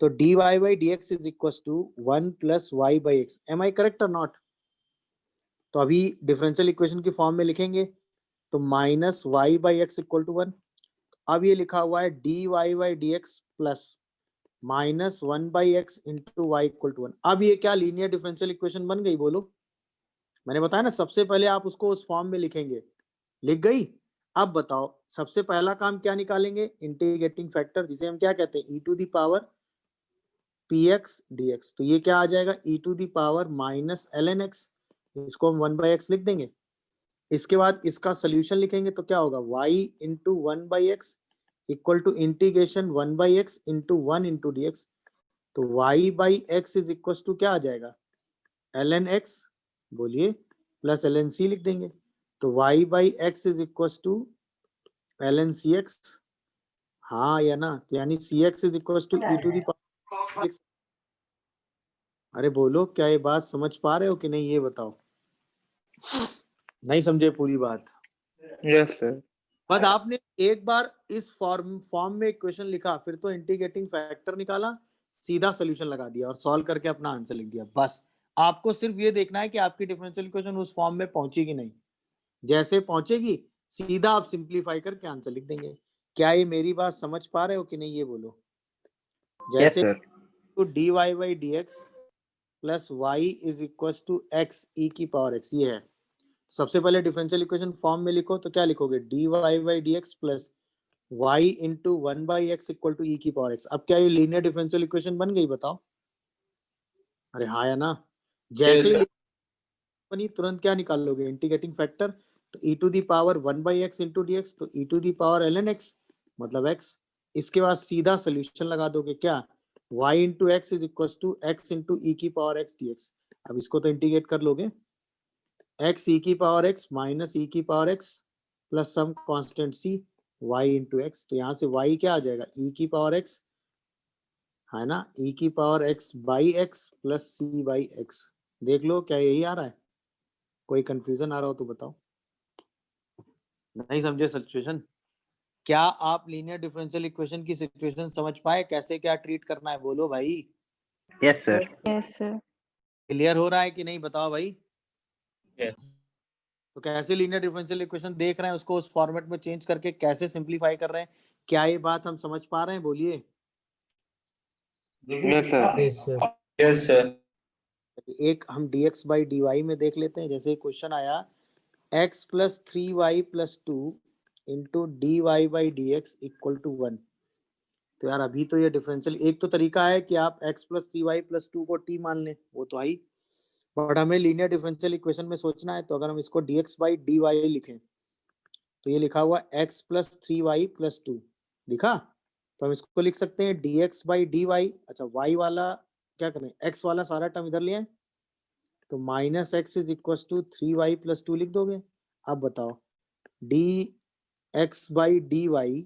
[SPEAKER 1] तो D Y by D x is equal to 1 plus y by x. Am I correct और नॉट? तो अभी डिफरेंशियल इक्वेशन की फॉर्म में लिखेंगे तो minus y by x equal to 1। अब ये लिखा हुआ है d Y by D x plus minus 1 by x into y equal to 1। अब ये क्या लीनियर डिफरेंशियल इक्वेशन बन गई? बोलो। मैंने बताया ना, सबसे पहले आप उसको उस फॉर्म में लिखेंगे। लिख गई? अब बताओ, सबसे पहला काम क्या निकालेंगे, इंटीग्रेटिंग फैक्टर, जिसे हम क्या कहते हैं, E to the power P X D x. तो ये क्या आ जाएगा, E to the power minus L N X, इसको हम 1 बाई एक्स लिख देंगे। इसके बाद इसका सोल्यूशन लिखेंगे तो क्या होगा, y into 1 by x equal to integration 1 by x into 1 into D x. तो y by x is equal to क्या आ जाएगा, एल एन एक्स, बोलिए, प्लस एल एन सी लिख देंगे। तो y by x is equal to L N C X, हाँ या ना? तो यानी C X is equal to E to the power. अरे बोलो, क्या ये बात समझ पा रहे हो कि नहीं, ये बताओ। नहीं समझे पूरी बात?
[SPEAKER 4] Yes, sir.
[SPEAKER 1] बस आपने एक बार इस फॉर्म में इक्वेशन लिखा, फिर तो इंटीग्रेटिंग फैक्टर निकाला, सीधा सोल्यूशन लगा दिया और सॉल्व करके अपना आंसर लिख दिया। बस आपको सिर्फ ये देखना है कि आपकी डिफरेंशियल इक्वेशन उस फॉर्म में पहुंची कि नहीं। जैसे पहुंचेगी सीधा आप सिंप्लीफाई करके आंसर लिख देंगे। क्या ये मेरी बात समझ पा रहे हो कि नहीं, ये बोलो।
[SPEAKER 2] यस
[SPEAKER 1] जैसे
[SPEAKER 2] सर।
[SPEAKER 1] तो D Y by D x plus Y is equal to X E की पावर एक्स, ये है। सबसे पहले डिफरेंशियल इक्वेशन फॉर्म में लिखो तो क्या लिखोगे, D Y by D x plus Y into 1 by x equal to E की पावर एक्स। अब क्या ये लीनियर डिफरेंशियल इक्वेशन बन गई? बताओ। अरे हाँ या ना? जैसे
[SPEAKER 4] Yes,
[SPEAKER 1] ही बनी तुरंत क्या निकाल लोगे, इंटीग्रेटिंग फैक्टर। तो E to the power 1 by x into D x, तो E to the power L N x मतलब एक्स। इसके बाद सीधा सोल्यूशन लगा दोगे, क्या, y into x is equal to X into ई की पावर एक्स डी एक्स। अब इसको तो इंटीग्रेट कर लोगे, एक्स ई की पावर एक्स माइनस ई की power X plus some constant C y into X. तो यहाँ से y क्या आ जाएगा, ई की पावर एक्स, है ना, ई की power x by x plus c by x. देख लो, क्या यही आ रहा है? कोई कंफ्यूजन आ रहा हो तो बताओ। नहीं समझे सिचुएशन? क्या आप लीनियर डिफरेंशियल इक्वेशन की सिचुएशन समझ पाए, कैसे क्या ट्रीट करना है? बोलो भाई।
[SPEAKER 2] Yes sir.
[SPEAKER 6] Yes, sir.
[SPEAKER 1] Clear हो रहा है कि नहीं, बताओ भाई।
[SPEAKER 4] yes.
[SPEAKER 1] तो कैसे लीनियर डिफरेंशियल इक्वेशन देख रहे हैं, उसको उस फॉर्मेट में चेंज करके कैसे सिंप्लीफाई कर रहे हैं, क्या ये बात हम समझ पा रहे हैं? बोलिए।
[SPEAKER 4] Yes, sir.
[SPEAKER 3] Yes sir.
[SPEAKER 4] Yes, sir.
[SPEAKER 1] एक हम dx बाई dy में देख लेते हैं। जैसे क्वेश्चन आया x plus 3y plus 2 into D Y by D x equal to 1। तो यार अभी तो ये डिफरेंशियल, एक तो तरीका है कि आप x प्लस 3y प्लस 2 को t मान लें, वो तो आई, बट हमें लीनियर डिफरेंशियल इक्वेशन में सोचना है। तो अगर हम इसको dx बाई dy लिखें तो ये लिखा हुआ x प्लस 3y प्लस 2 दिखा, तो हम इसको लिख सकते हैं dx बाई dy। अच्छा, y वाला क्या करें, x वाला सारा टर्म इधर ले आए, तो minus x is equal to 3y plus 2 लिख दोगे। अब बताओ, d x by d y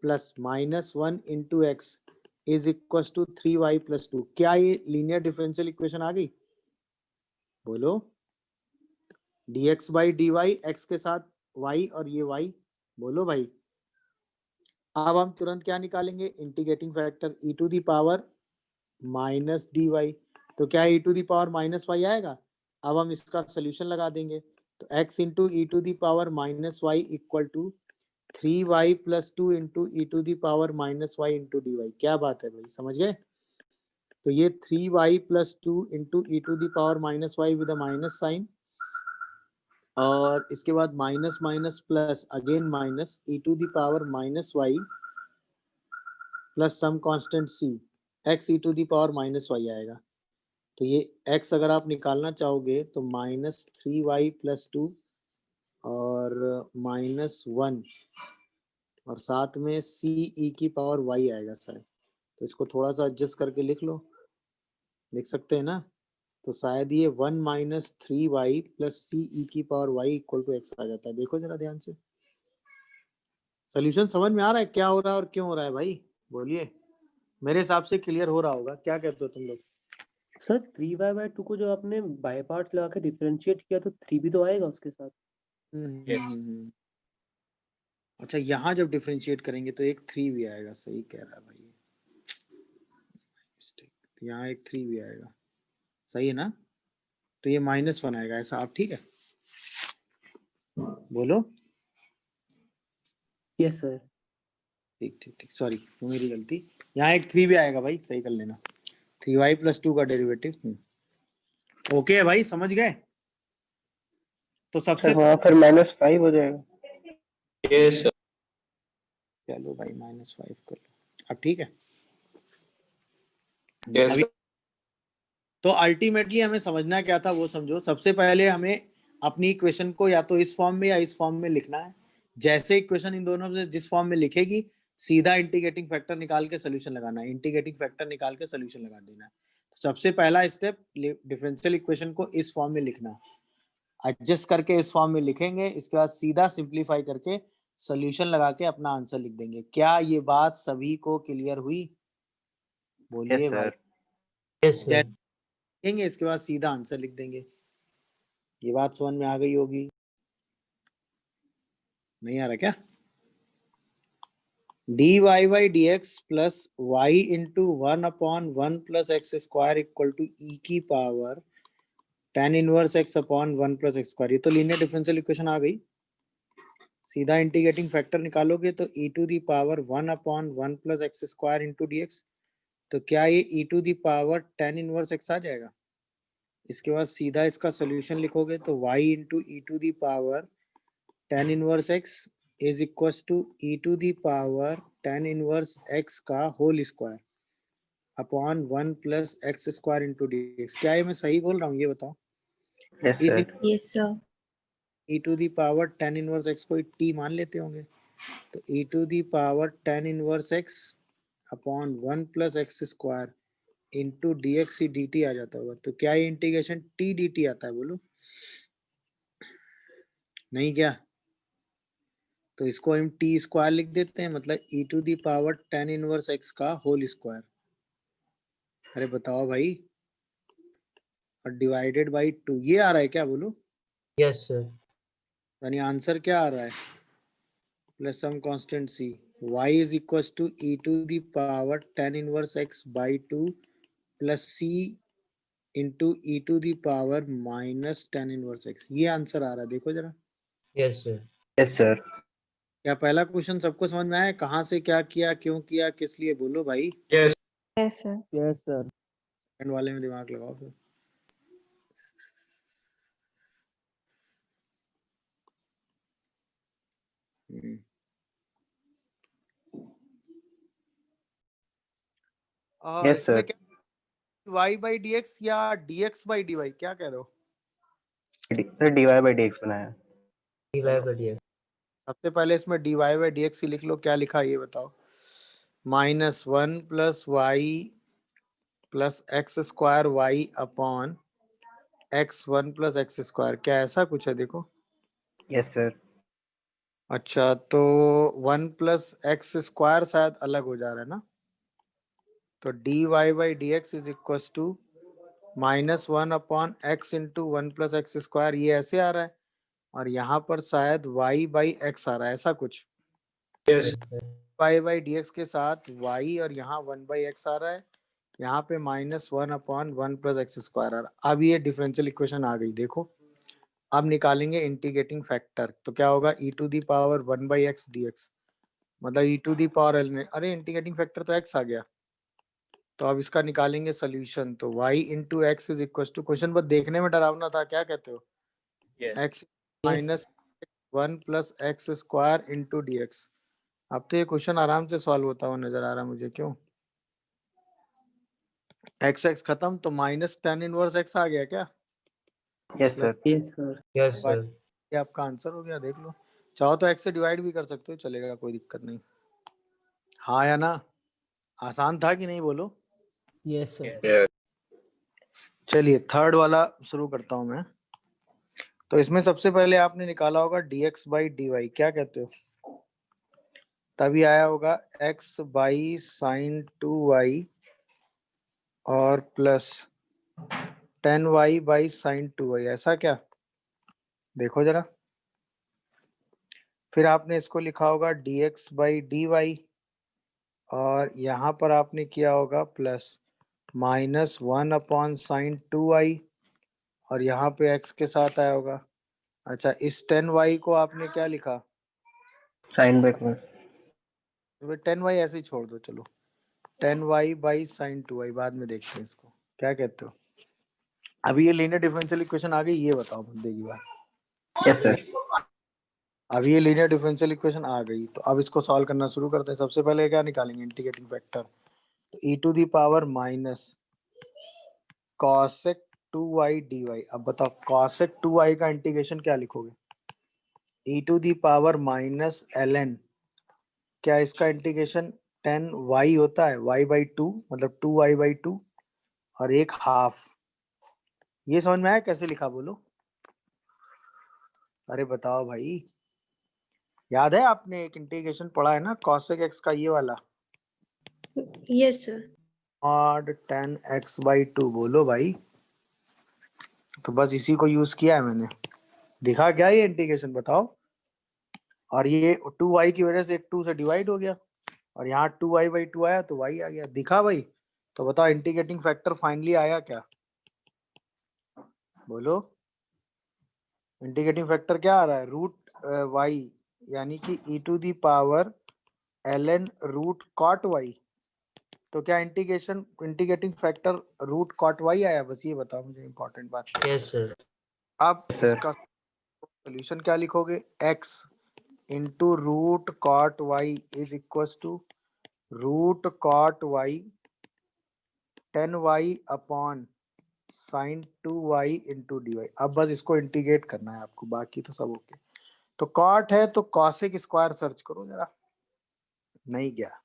[SPEAKER 1] plus -1 into x is equal to 3y plus 2। क्या ये लीनियर डिफरेंशियल इक्वेशन आ गई? बोलो। dx बाई dy x के साथ y और ये y, बोलो भाई। अब हम तुरंत क्या निकालेंगे? Integrating factor e to the power minus d y. तो क्या e to the power minus y आएगा? अब हम इसका सोल्यूशन लगा देंगे। तो x into E to the power minus y equal to 3y plus 2 into E to the power minus y into D y. क्या बात है भाई, समझ गए? तो ये 3y plus 2 into E to the power minus Y with a minus sign, और इसके बाद minus minus plus again minus e to the power minus y plus some constant c, x e to the power minus y आएगा। तो ये x अगर आप निकालना चाहोगे तो -3y प्लस 2 और -1 और साथ में c e की पावर y आएगा शायद। तो इसको थोड़ा सा एडजस्ट करके लिख लो, लिख सकते हैं ना? तो शायद ये 1 minus 3y plus c e की power y equal to x आ जाता है। देखो जरा ध्यान से, सोल्यूशन समझ में आ रहा है क्या हो रहा है और क्यों हो रहा है भाई? बोलिए। मेरे हिसाब से क्लियर हो रहा होगा, क्या कहते हो तुम लोग?
[SPEAKER 6] सर 3y/2 को जो आपने बाय पार्ट्स लगा के डिफरेंशिएट किया तो 3 भी तो आएगा उसके साथ।
[SPEAKER 1] अच्छा, यहाँ जब डिफरेंशिएट करेंगे तो एक 3 भी आएगा, सही कह रहा है भाई। यहाँ एक 3 भी आएगा, सही है ना? तो ये -1 आएगा, ऐसा आप ठीक है? बोलो।
[SPEAKER 6] Yes sir.
[SPEAKER 1] ठीक ठीक ठीक, सॉरी वो मेरी गलती। यहाँ एक 3 भी आएगा भाई, सही कर लेना। 3y प्लस 2 का डेरिवेटिव। ओके है भाई, समझ गए? तो सबसे
[SPEAKER 2] सर वहाँ पर -5 हो जाएगा।
[SPEAKER 4] Yes sir.
[SPEAKER 1] चलो भाई -5 कर लो, अब ठीक है?
[SPEAKER 4] यस
[SPEAKER 1] अभी तो अल्टीमेटली हमें समझना क्या था वो समझो। सबसे पहले हमें अपनी इक्वेशन को या तो इस फॉर्म में या इस फॉर्म में लिखना है। जैसे इक्वेशन इन दोनों में जिस फॉर्म में लिखेगी, सीधा इंटीग्रेटिंग फैक्टर निकाल के सोल्यूशन लगाना है। इंटीग्रेटिंग फैक्टर निकाल के सोल्यूशन लगा देना है। तो सबसे पहला स्टेप, डिफरेंशियल इक्वेशन को इस फॉर्म में लिखना, एडजस्ट करके इस फॉर्म में लिखेंगे। इसके बाद सीधा सिंप्लीफाई करके सोल्यूशन लगा के अपना आंसर लिख देंगे। क्या ये बात सभी को क्लियर हुई? बोलिए भाई।
[SPEAKER 3] Yes sir.
[SPEAKER 1] लिखेंगे, इसके बाद सीधा आंसर लिख देंगे। ये बात समझ में आ गई होगी? नहीं आ रहा क्या? dy by dx plus y into 1/1 plus x square equal to E की power tan inverse x upon 1 plus x square. ये तो लीनियर डिफरेंशियल इक्वेशन आ गई। सीधा इंटीग्रेटिंग फैक्टर निकालोगे तो e to the power 1/1 plus x square into dx। तो क्या ये e to the power tan inverse x आ जाएगा? इसके बाद सीधा इसका सोल्यूशन लिखोगे तो y into E to the power tan inverse x is equal to E to the power tan inverse x का whole square upon 1 plus x square into dx। क्या ये मैं सही बोल रहा हूँ, ये बताओ?
[SPEAKER 2] यस
[SPEAKER 1] इस
[SPEAKER 2] sir.
[SPEAKER 7] Yes sir.
[SPEAKER 1] E to the power tan inverse x को t मान लेते होंगे, तो E to the power tan inverse x upon 1 plus x square into dx ही dt आ जाता होगा। तो क्या ये इंटीग्रेशन t dt आता है? बोलो। नहीं क्या? तो इसको हम टी स्क्वायर लिख देते हैं, मतलब E to the power tan inverse x का होल स्क्वायर। अरे बताओ भाई। और डिवाइडेड बाई 2, ये आ रहा है क्या? बोलो।
[SPEAKER 3] Yes sir.
[SPEAKER 1] यानी आंसर क्या आ रहा है? Plus some constant c, y is equal to E to the power tan inverse x by 2 plus c into E to the power minus tan inverse x। ये आंसर आ रहा है, देखो जरा।
[SPEAKER 3] Yes sir.
[SPEAKER 2] Yes sir.
[SPEAKER 1] क्या पहला क्वेश्चन सबको समझ में आया? कहाँ से क्या किया, क्यों किया, किस लिए? बोलो भाई।
[SPEAKER 4] Yes
[SPEAKER 7] yes sir.
[SPEAKER 6] Yes sir.
[SPEAKER 1] Second वाले में दिमाग लगाओ फिर।
[SPEAKER 2] Yes,
[SPEAKER 1] इसमें
[SPEAKER 2] sir.
[SPEAKER 1] क्या y बाई डी एक्स या dx बाई dy, क्या कह रहे हो?
[SPEAKER 2] सर dy/dx बनाया।
[SPEAKER 3] dy/dx।
[SPEAKER 1] सबसे पहले इसमें dy बाई dx ही लिख लो। क्या लिखा ये बताओ? -1 plus y plus x square y upon x1 plus x square. क्या ऐसा कुछ है? देखो
[SPEAKER 2] यस सर।
[SPEAKER 1] अच्छा, तो 1 प्लस एक्स स्क्वायर शायद अलग हो जा रहा है ना, तो D Y by D x is equal to -1 upon x into 1 plus x square, ये ऐसे आ रहा है, और यहाँ पर शायद y बाई एक्स आ रहा है, ऐसा कुछ।
[SPEAKER 4] Yes.
[SPEAKER 3] Yes, sir.
[SPEAKER 1] y by D x के साथ y और यहाँ 1 बाई एक्स आ रहा है, यहाँ पे -1 अपॉन 1 प्लस एक्स स्क्वायर आ रहा है। अब ये डिफरेंशियल इक्वेशन आ गई, देखो। अब निकालेंगे इंटीग्रेटिंग फैक्टर, तो क्या होगा, e to the power 1 by x D x, मतलब e to the power l में, अरे इंटीग्रेटिंग फैक्टर तो x आ गया, तो अब इसका निकालेंगे सोल्यूशन, तो y into x is equal to, question बस देखने में डरावना था, क्या कहते हो,
[SPEAKER 4] Yes.
[SPEAKER 1] x minus 1 plus x square into D x. अब तो ये क्वेश्चन आराम से सॉल्व होता हुआ नजर आ रहा है मुझे, क्यों, एक्स एक्स खत्म, तो -tan इनवर्स x आ गया क्या,
[SPEAKER 2] yes sir.
[SPEAKER 6] Yes sir.
[SPEAKER 3] Yes, sir.
[SPEAKER 1] ये आपका आंसर हो गया, देख लो। चाहो तो x से डिवाइड भी कर सकते हो, चलेगा, कोई दिक्कत नहीं। हाँ या ना, आसान था कि नहीं, बोलो।
[SPEAKER 6] Yes sir.
[SPEAKER 4] Yes.
[SPEAKER 1] चलिए थर्ड वाला शुरू करता हूं मैं। तो इसमें सबसे पहले आपने निकाला होगा dx बाई डी वाई, क्या कहते हो, तभी आया होगा x बाई साइन 2y और plus 10y by sine 2y, ऐसा क्या, देखो जरा। फिर आपने इसको लिखा होगा dx बाई डी वाई, और यहाँ पर आपने किया होगा प्लस -1 अपॉन साइन 2y, और यहाँ पे x के साथ आया होगा। अच्छा, इस 10y को आपने क्या लिखा,
[SPEAKER 2] साइन बैक में।
[SPEAKER 1] 10y ऐसे ही छोड़ दो, चलो 10y बाई साइन 2y, बाद में देखते हैं इसको, क्या कहते हो। अभी ये लीनियर डिफरेंशियल इक्वेशन आ गई, ये बताओ बंदे की बात।
[SPEAKER 2] Yes sir.
[SPEAKER 1] अभी ये लीनियर डिफरेंशियल इक्वेशन आ गई, तो अब इसको सॉल्व करना शुरू करते हैं। सबसे पहले क्या निकालेंगे, इंटीग्रेटिंग फैक्टर, तो e to the power minus cosec 2y dy। अब बताओ cosec 2y का इंटीग्रेशन क्या लिखोगे, e to the power minus ln, क्या इसका इंटीग्रेशन 10y होता है, y बाई 2 मतलब 2y बाई 2 और एक हाफ। ये समझ में आया कैसे लिखा, बोलो, अरे बताओ भाई, याद है आपने एक इंटीग्रेशन पढ़ा है ना cosec x का, ये वाला,
[SPEAKER 7] Yes, sir.
[SPEAKER 1] Mod 10x by 2, बोलो भाई। तो बस इसी को यूज किया है मैंने, दिखा क्या ये इंटीग्रेशन, बताओ। और ये 2y की वजह से एक 2 से डिवाइड हो गया, और यहाँ 2y बाई 2 आया तो y आ गया, दिखा भाई। तो बताओ इंटीग्रेटिंग फैक्टर फाइनली आया क्या, बोलो। इंटीग्रेटिंग फैक्टर क्या आ रहा है, रूट y, यानी कि e to the power ln root cot y। तो क्या integrating factor root cot y आया, बस ये बताओ मुझे, इंपॉर्टेंट बात।
[SPEAKER 3] Yes, sir.
[SPEAKER 1] अब
[SPEAKER 2] सर।
[SPEAKER 1] इसका सोल्यूशन क्या लिखोगे, x into root cot y is equal to root cot y 10y upon sine 2y into D y. अब बस इसको इंटीग्रेट करना है आपको, बाकी तो सब ओके। तो कॉट है तो कॉसेक स्क्वायर सर्च करो जरा, नहीं गया।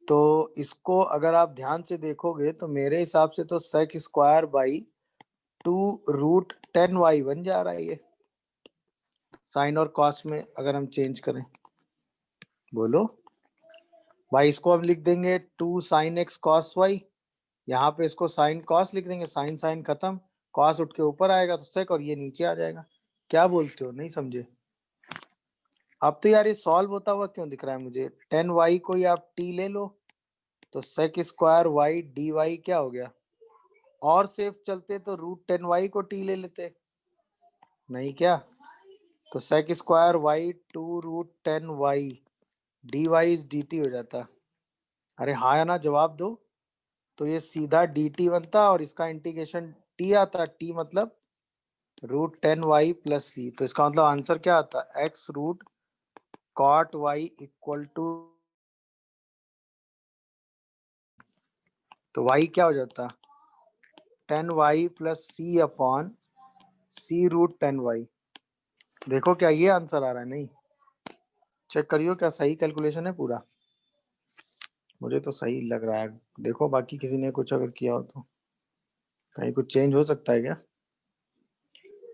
[SPEAKER 1] तो इसको अगर आप ध्यान से देखोगे तो मेरे हिसाब से तो sec square by 2 root 10y बन जा रहा है ये, साइन और कॉस में अगर हम चेंज करें, बोलो भाई। इसको हम लिख देंगे 2 साइन एक्स कॉस वाई, यहाँ पे इसको साइन कॉस लिख देंगे, साइन साइन खत्म, कॉस उठ के ऊपर आएगा तो सेक, और ये नीचे आ जाएगा। क्या बोलते हो, नहीं समझे। अब तो यार ये सॉल्व होता हुआ क्यों दिख रहा है मुझे, 10y को ही आप t ले लो, तो sec square y d y क्या हो गया, और सेफ चलते तो रूट 10y को t ले लेते, नहीं क्या। तो sec square y 2 root 10y d y is d t हो जाता। अरे हाँ या ना जवाब दो। तो ये सीधा डी टी बनता और इसका इंटीग्रेशन टी आता, टी मतलब रूट 10y प्लस सी। तो इसका मतलब आंसर क्या आता, x root cot y equal to, तो y क्या हो जाता, 10y plus c upon c root 10y। देखो क्या ये आंसर आ रहा है, नहीं चेक करियो क्या सही कैलकुलेशन है पूरा, मुझे तो सही लग रहा है। देखो बाकी किसी ने कुछ अगर किया हो तो कहीं कुछ चेंज हो सकता है क्या।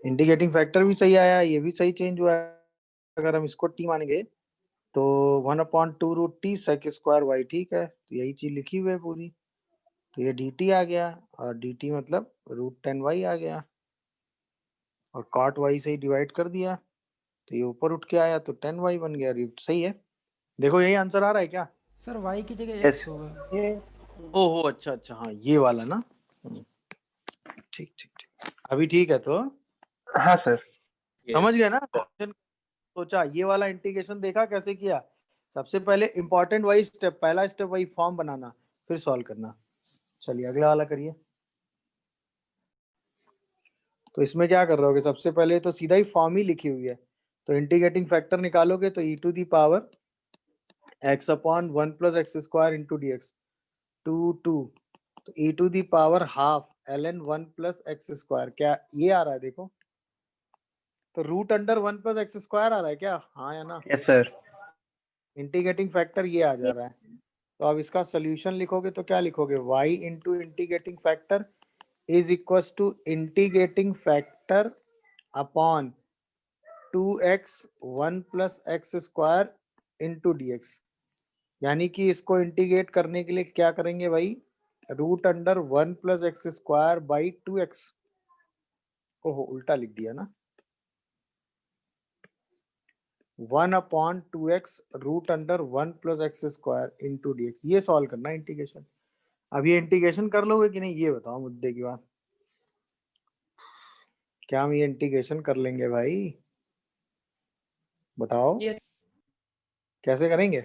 [SPEAKER 1] इंडिकेटिंग फैक्टर भी सही आया, ये भी सही चेंज हुआ है। अगर हम इसको टी मानेंगे तो 1/2√t sec स्क्वायर y, ठीक है, तो यही चीज लिखी हुई है पूरी। तो ये dt आ गया और dt मतलब √10y आ गया और cot y से ही डिवाइड कर दिया तो ये ऊपर उठ के आया तो 10y बन गया। ये सही है। देखो यही आंसर आ रहा है क्या?
[SPEAKER 8] सर y की जगह
[SPEAKER 2] Yes.
[SPEAKER 8] x होगा।
[SPEAKER 2] ये
[SPEAKER 1] ओहो अच्छा अच्छा, हाँ ये वाला ना। ठीक ठीक ठीक, अभी ठीक है। तो
[SPEAKER 2] हाँ सर।
[SPEAKER 1] समझ गए ना क्वेश्चन? सोचा ये वाला इंटीग्रेशन देखा कैसे किया? सबसे पहले इंपॉर्टेंट वही स्टेप, पहला स्टेप वही फॉर्म बनाना, फिर सॉल्व करना। चलिए अगला वाला करिए। तो इसमें क्या कर रहे हो? सबसे पहले तो सीधा ही फॉर्म ही लिखी हुई है, तो इंटीग्रेटिंग फैक्टर निकालोगे तो e to the power x/1 + x² into D x 2 तो e to the power half ln 1 + x²। क्या ये आ रहा है? देखो तो √1 + x² आ रहा है क्या? हाँ या ना?
[SPEAKER 2] Yes sir.
[SPEAKER 1] इंटीग्रेटिंग फैक्टर ये आ जा रहा है। तो अब इसका सोल्यूशन लिखोगे तो क्या लिखोगे? y into integrating factor is equal to integrating factor upon 2x 1 + x² into D x. यानी कि इसको इंटीग्रेट करने के लिए क्या करेंगे भाई? √1 + x² बाई 2x। ओहो उल्टा लिख दिया ना। 1/2x √1 + x² into D x. ये सॉल्व करना है इंटीग्रेशन। अब ये इंटीग्रेशन कर लोगे कि नहीं ये बताओ मुद्दे की बात। क्या हम ये इंटीग्रेशन कर लेंगे भाई? बताओ
[SPEAKER 6] Yes.
[SPEAKER 1] कैसे करेंगे?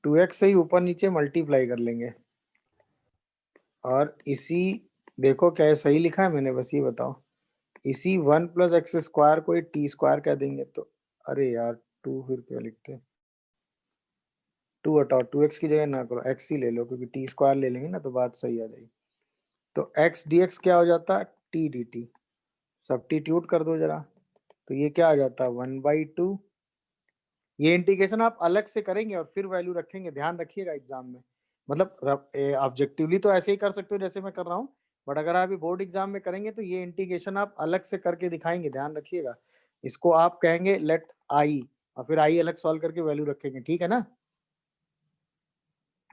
[SPEAKER 1] 2x से ही ऊपर नीचे मल्टीप्लाई कर लेंगे और इसी, देखो क्या सही लिखा है मैंने, बस ये बताओ। इसी 1 + x² को t² कह देंगे तो अरे यार 2 फिर क्या लिखते हैं? 2 हटाओ, 2x की जगह ना करो, x ही ले लो क्योंकि t² ले लेंगे ना तो बात सही आ जाएगी। तो x dx क्या हो जाता है? t dt। सब्स्टिट्यूट कर दो जरा तो ये क्या आ जाता है? 1/2। ये इंटीग्रेशन आप अलग से करेंगे और फिर वैल्यू रखेंगे, ध्यान रखिएगा एग्जाम में। मतलब ऑब्जेक्टिवली तो ऐसे ही कर सकते हो जैसे मैं कर रहा हूँ, बट अगर आप बोर्ड एग्जाम में करेंगे तो ये इंटीग्रेशन आप अलग से करके दिखाएंगे, ध्यान रखिएगा। इसको आप कहेंगे लेट आई और फिर आई अलग सॉल्व करके वैल्यू रखेंगे, ठीक है ना?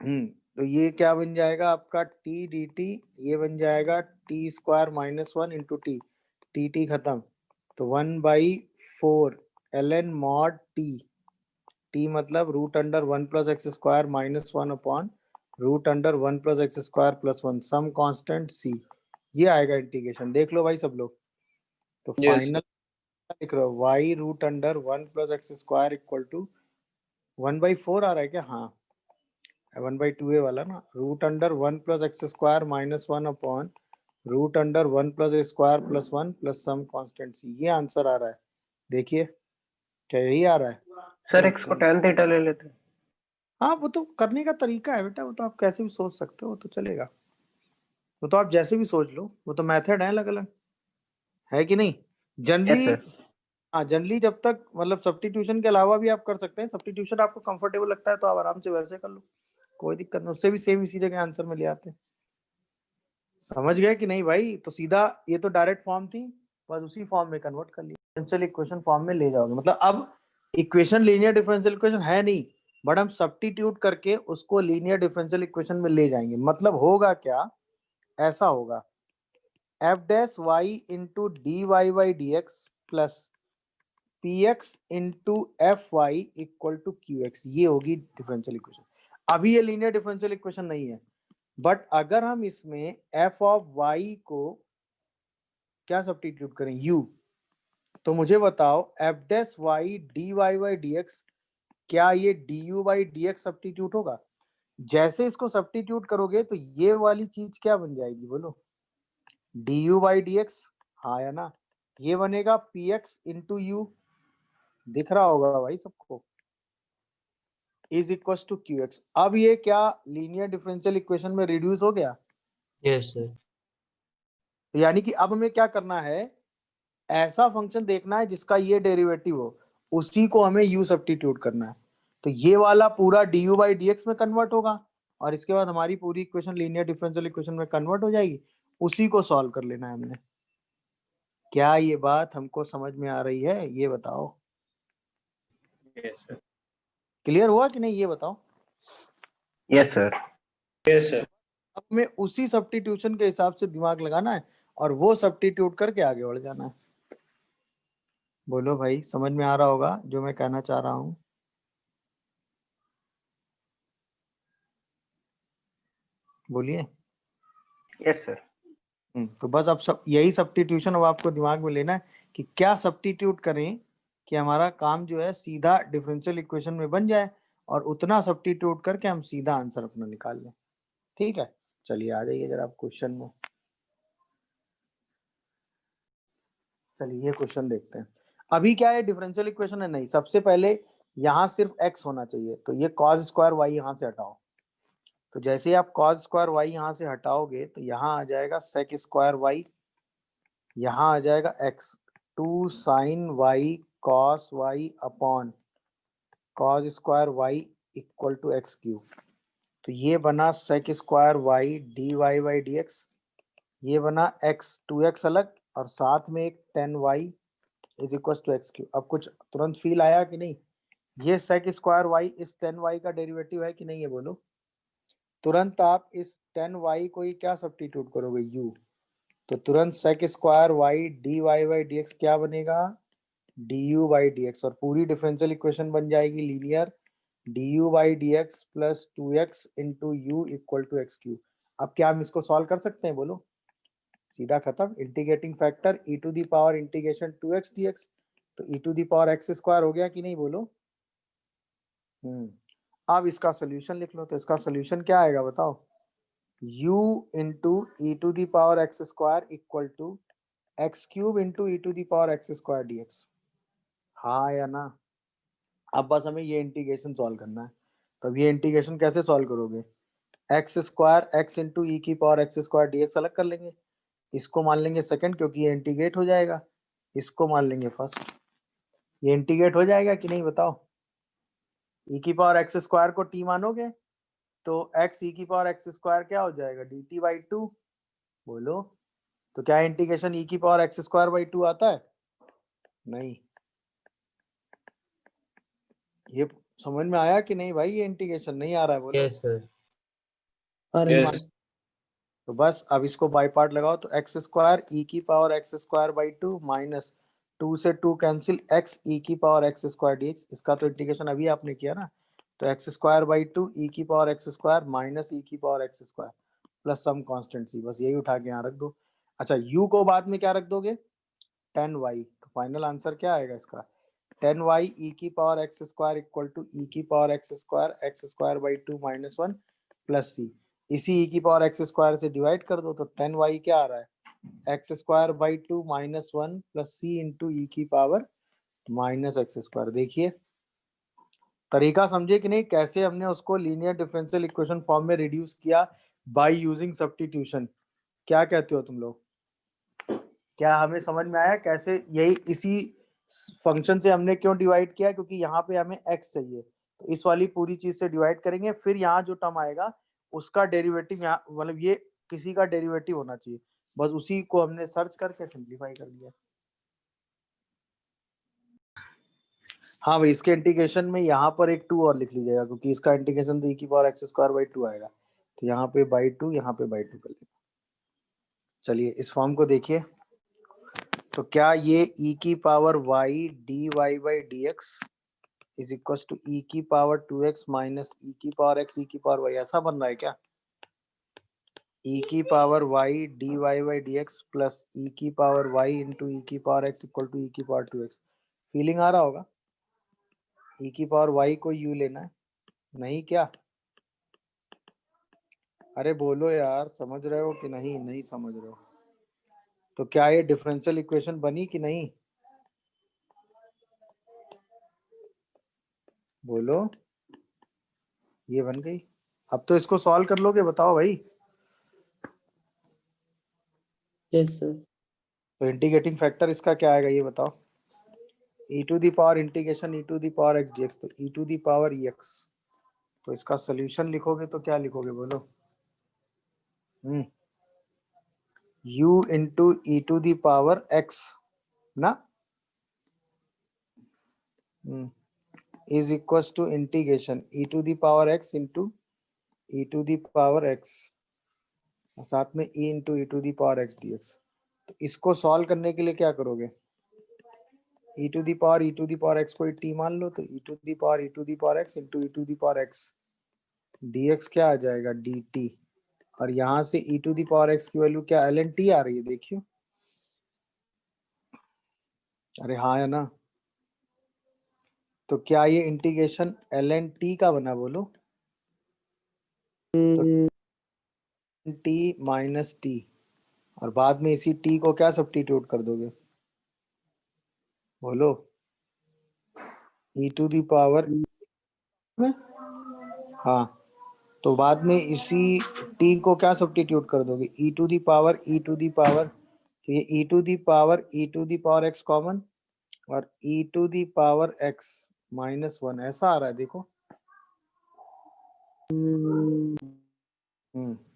[SPEAKER 1] तो ये क्या बन जाएगा आपका? टी डी टी, ये बन जाएगा t² - 1 इंटू टी, टी खत्म तो 1/4 ln mod t मतलब √1 + x² - 1 अपॉन √1 + x² + 1 सम कांस्टेंट c। ये आएगा इंटीग्रेशन, देख लो भाई सब लोग। तो
[SPEAKER 5] Yes,
[SPEAKER 1] फाइनल लिख रहे हो y √1 + x² इक्वल टू 1/4 आ रहा है क्या? हाँ 1/2 है वाला ना। √1 + x² - 1 upon √1 + x² + 1 plus some constant c। ये आंसर आ रहा है, देखिए क्या यही आ रहा है?
[SPEAKER 2] सर x को tan थीटा ले लेते हैं।
[SPEAKER 1] हाँ वो तो करने का तरीका है बेटा, वो तो आप कैसे भी सोच सकते हो, वो तो चलेगा। वो तो आप जैसे भी सोच लो, वो तो मेथड है अलग अलग, है कि नहीं?
[SPEAKER 2] Yes
[SPEAKER 1] generally
[SPEAKER 2] sir.
[SPEAKER 1] हाँ जनरली जब तक मतलब सब्स्टिट्यूशन के अलावा भी आप कर सकते हैं। सब्स्टिट्यूशन आपको कंफर्टेबल लगता है तो आप आराम से वैसे कर लो, कोई दिक्कत नहीं, उससे भी सेम इसी जगह आंसर में ले आते हैं। समझ गए कि नहीं भाई? तो सीधा ये तो डायरेक्ट फॉर्म थी, बस उसी फॉर्म में कन्वर्ट कर लिया, डिफरेंशियल इक्वेशन फॉर्म में ले जाओगे। मतलब अब इक्वेशन लीनियर डिफरेंशियल इक्वेशन है नहीं, बट हम सब्स्टिट्यूट करके उसको लीनियर डिफरेंशियल इक्वेशन में ले जाएंगे। मतलब होगा क्या? ऐसा होगा f' y into D Y by D x plus p x into f y equal to q x. ये होगी डिफरेंशियल इक्वेशन। अभी ये लीनियर डिफरेंशियल इक्वेशन नहीं है, बट अगर हम इसमें f ऑफ y को क्या सब्स्टिट्यूट करें? u, तो मुझे बताओ f' y dy by dx, क्या ये du बाई dx सब्स्टिट्यूट होगा? जैसे इसको सब्स्टिट्यूट करोगे तो ये वाली चीज क्या बन जाएगी बोलो? du बाई dx, हाँ या ना? ये बनेगा px इंटू u, दिख रहा होगा भाई सबको, is equal to q x. अब ये क्या लीनियर डिफरेंशियल इक्वेशन में रिड्यूस हो गया?
[SPEAKER 3] Yes, sir.
[SPEAKER 1] यानी कि अब हमें क्या करना है? ऐसा फंक्शन देखना है जिसका ये डेरिवेटिव हो, उसी को हमें u सब्स्टिट्यूट करना है। तो ये वाला पूरा du बाई dx में कन्वर्ट होगा और इसके बाद हमारी पूरी इक्वेशन लीनियर डिफरेंशियल इक्वेशन में कन्वर्ट हो जाएगी। उसी को सॉल्व कर लेना है हमने। क्या ये बात हमको समझ में आ रही है? ये बताओ।
[SPEAKER 4] Yes, sir.
[SPEAKER 1] क्लियर हुआ कि नहीं ये बताओ।
[SPEAKER 2] Yes sir.
[SPEAKER 4] Yes, sir.
[SPEAKER 1] अब हमें उसी सब्स्टिट्यूशन के हिसाब से दिमाग लगाना है और वो सब्स्टिट्यूट करके आगे बढ़ जाना है। बोलो भाई, समझ में आ रहा होगा जो मैं कहना चाह रहा हूँ। बोलिए।
[SPEAKER 2] Yes sir.
[SPEAKER 1] तो बस अब सब यही सब्स्टिट्यूशन अब आपको दिमाग में लेना है कि क्या सब्स्टिट्यूट करें कि हमारा काम जो है सीधा डिफरेंशियल इक्वेशन में बन जाए और उतना सब्स्टिट्यूट करके हम सीधा आंसर अपना निकाल लें। ठीक है, चलिए आ जाइए जरा आप क्वेश्चन में। चलिए ये क्वेश्चन देखते हैं। अभी क्या है, डिफरेंशियल इक्वेशन है नहीं, सबसे पहले यहाँ सिर्फ x होना चाहिए, तो ये cos स्क्वायर y यहाँ से हटाओ। तो जैसे ही आप cos स्क्वायर y यहाँ से हटाओगे तो यहाँ आ जाएगा sec स्क्वायर y, यहाँ आ जाएगा x 2 sin y cos y upon cos square y equal to x cube. तो ये बना sec square y dy by dx, ये बना x 2x अलग और साथ में एक 10y is equal to x cube. अब कुछ तुरंत फील आया कि नहीं, ये sec स्क्वायर y इस 10y का डेरिवेटिव है कि नहीं है बोलो। तुरंत आप इस 10y को ही क्या सब्स्टिट्यूट करोगे u, तो तुरंत sec square y dy by dx क्या बनेगा du बाई dx, और पूरी डिफरेंशियल इक्वेशन बन जाएगी linear du by dx plus 2x into u equal to x cube. अब क्या हम इसको सॉल्व कर सकते हैं बोलो, सीधा खत्म। Integrating factor e to the power integration 2x dx, तो e to the power x square हो गया कि नहीं बोलो। अब इसका सोल्यूशन लिख लो, तो इसका सोल्यूशन क्या आएगा बताओ, u into E to the power x square equal to x cube into E to the power x square dx। हाँ या ना। अब बस हमें ये इंटीग्रेशन सॉल्व करना है। तो अब ये इंटीग्रेशन कैसे सॉल्व करोगे, एक्स स्क्वायर एक्स इंटू ई की पावर एक्स स्क्वायर dx अलग कर लेंगे, इसको मान लेंगे सेकंड क्योंकि ये इंटीग्रेट हो जाएगा, इसको मान लेंगे फर्स्ट। ये इंटीग्रेट हो जाएगा कि नहीं बताओ, e की पावर एक्स स्क्वायर को t मानोगे तो x e की पावर एक्स स्क्वायर क्या हो जाएगा dt बाई 2। बोलो, तो क्या इंटीग्रेशन e की पावर एक्स स्क्वायर बाई 2 आता है, नहीं। ये समझ में आया कि नहीं भाई, ये इंटीग्रेशन नहीं आ रहा है बोलो।
[SPEAKER 3] Yes, sir.
[SPEAKER 4] Yes.
[SPEAKER 1] तो बस अब इसको बाई पार्ट लगाओ, तो एक्स स्क्वायर ई की power x square by 2 minus 2 से 2 कैंसिल एक्स ई की पावर एक्स स्क्वायर dx, इसका तो इंटीग्रेशन अभी आपने किया ना। तो एक्स स्क्वायर बाई 2 ई की power x square minus E की power x square plus some constant C, बस यही उठा के यहाँ रख दो। अच्छा u को बाद में क्या रख दोगे 10y, तो फाइनल आंसर क्या आएगा इसका 10y ई की power x square equal to E की power x square by 2 minus 1 plus C. इसी e की पावर एक्स स्क्वायर से डिवाइड कर दो, तो 10y क्या आ रहा है X square by 2 minus 1 plus C into ई की पावर माइनस एक्स स्क्वायर। देखिए तरीका समझे कि नहीं, कैसे हमने उसको लीनियर डिफरेंशियल इक्वेशन फॉर्म में रिड्यूस किया बाय यूजिंग सब्स्टिट्यूशन। क्या कहते हो तुम लोग, क्या हमें समझ में आया कैसे, यही इसी फंक्शन से हमने क्यों डिवाइड किया, क्योंकि यहाँ पे हमें x चाहिए, तो इस वाली पूरी चीज से डिवाइड करेंगे, फिर यहाँ जो टर्म आएगा उसका डेरिवेटिव यहाँ, मतलब ये किसी का डेरिवेटिव होना चाहिए, बस उसी को हमने सर्च करके सिंप्लीफाई कर दिया। हाँ भाई, इसके इंटीग्रेशन में यहाँ पर एक 2 और लिख लीजिएगा, क्योंकि इसका इंटीग्रेशन तो e की पावर एक्स स्क्वायर बाई 2 आएगा, तो यहाँ पे बाई 2 यहाँ पे बाई 2 कर लेंगे। चलिए इस फॉर्म को देखिए, तो क्या ये e की power y dy by dx is equal to e की पावर 2x माइनस e की पावर x e की पावर y, ऐसा बन रहा है क्या, e की power y dy by dx plus e की पावर y इंटू e की power x equal to e की पावर 2x। फीलिंग आ रहा होगा, e की पावर y को u लेना है, नहीं क्या, अरे बोलो यार, समझ रहे हो कि नहीं, नहीं समझ रहे हो, तो क्या ये डिफरेंशियल इक्वेशन बनी कि नहीं, बोलो। ये बन गई। अब तो इसको सॉल्व कर लोगे, बताओ भाई।
[SPEAKER 6] Yes sir.
[SPEAKER 1] तो इंटीग्रेटिंग फैक्टर इसका क्या आएगा ये बताओ, e to the power integration e to the power x dx, तो e to the power x, तो इसका सोल्यूशन लिखोगे तो क्या लिखोगे बोलो, u into E to the power x ना, is equal to integration E to the power X into E to the power X, साथ में E into E to the power X D x. तो इसको सॉल्व करने के लिए क्या करोगे, E to the power X को टी मान लो, तो E to the power X into E to the power X D x क्या आ जाएगा डी टी, और यहाँ से ई टू द पावर एक्स की वैल्यू क्या एल एन टी आ रही है, देखियो। अरे हाँ है ना, तो क्या ये इंटीग्रेशन एल एन टी का बना, बोलो। तो टी माइनस टी, और बाद में इसी टी को क्या सब्स्टिट्यूट कर दोगे, बोलो। ई टू दी पावर, हाँ, तो बाद में इसी टी को क्या सब्स्टिट्यूट कर दोगे, ई टू दी पावर, तो ये E to the power X common, और E to the power X minus one, ऐसा आ रहा है देखो।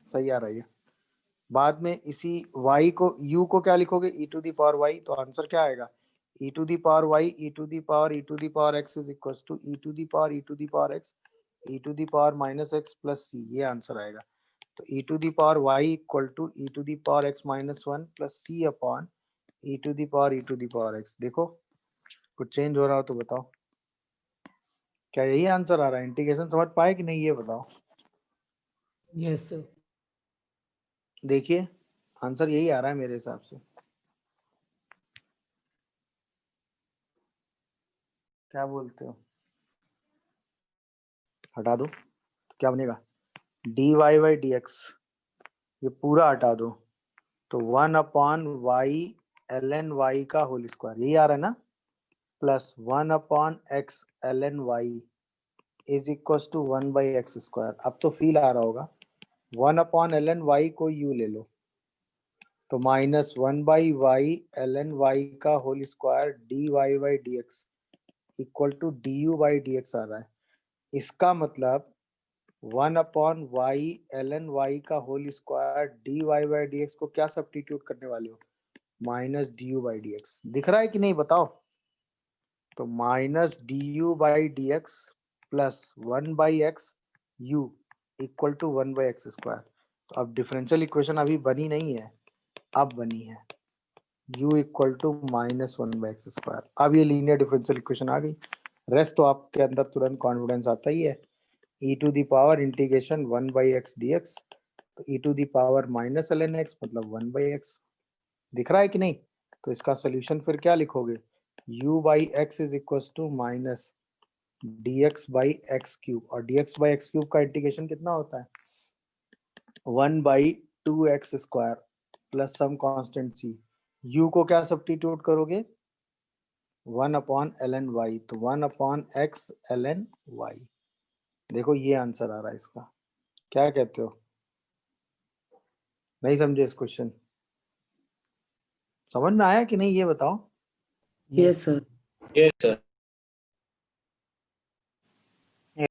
[SPEAKER 1] सही आ रहा है। बाद में इसी y को, u को क्या लिखोगे, e to the power y, तो आंसर क्या आएगा, e to the power y e to the power x is equal to e to the power x e to the power minus x plus c, ये आंसर आएगा। तो e to the power y equal to e to the power x minus one plus c upon e to the power x। देखो कुछ चेंज हो रहा हो तो बताओ, क्या यही आंसर आ रहा है? इंटीग्रेशन समझ पाए कि नहीं, ये बताओ।
[SPEAKER 6] Yes sir.
[SPEAKER 1] देखिए आंसर यही आ रहा है मेरे हिसाब से। क्या बोलते हो, हटा दो तो क्या बनेगा, dy बाई डी एक्स, ये पूरा हटा दो तो 1 upon Y L N Y का होल स्क्वायर, यही आ रहा है ना, plus 1 upon x L N Y is equal to 1 by x square. अब तो फील आ रहा होगा, 1 अपॉन एल एन वाई को यू ले लो, तो minus 1 by Y L N Y का whole square D Y by D x equal to D you by D X आ रहा है। इसका मतलब 1 upon Y L N Y का whole square D Y by D x को क्या सब्स्टिट्यूट करने वाले हो, minus d you by D x. दिख रहा है कि नहीं बताओ, तो minus d you by D x plus 1 by x u equal to 1 by x square. तो अब डिफरेंशियल इक्वेशन अभी बनी नहीं है, अब बनी है, u equal to minus 1 by x square. अब ये लीनियर डिफरेंशियल इक्वेशन आ गई, रेस्ट तो आपके अंदर तुरंत कॉन्फिडेंस आता ही है। e to the power integration 1 by x D x, तो e to the power minus L N x मतलब 1 बाई एक्स। दिख रहा है कि नहीं? तो इसका सोल्यूशन फिर क्या लिखोगे, u by x is equal to minus d x by x cube, और d x by x cube का इंटीग्रेशन कितना होता है, 1 by 2x square plus some constant c। u को क्या सब्स्टिट्यूट करोगे, 1 अपॉन एल एन वाई, तो 1 upon x L N y. देखो ये आंसर आ रहा है इसका, क्या कहते हो? नहीं समझे इस क्वेश्चन, समझ में आया कि नहीं ये बताओ।
[SPEAKER 6] Yes sir.
[SPEAKER 4] Yes, sir.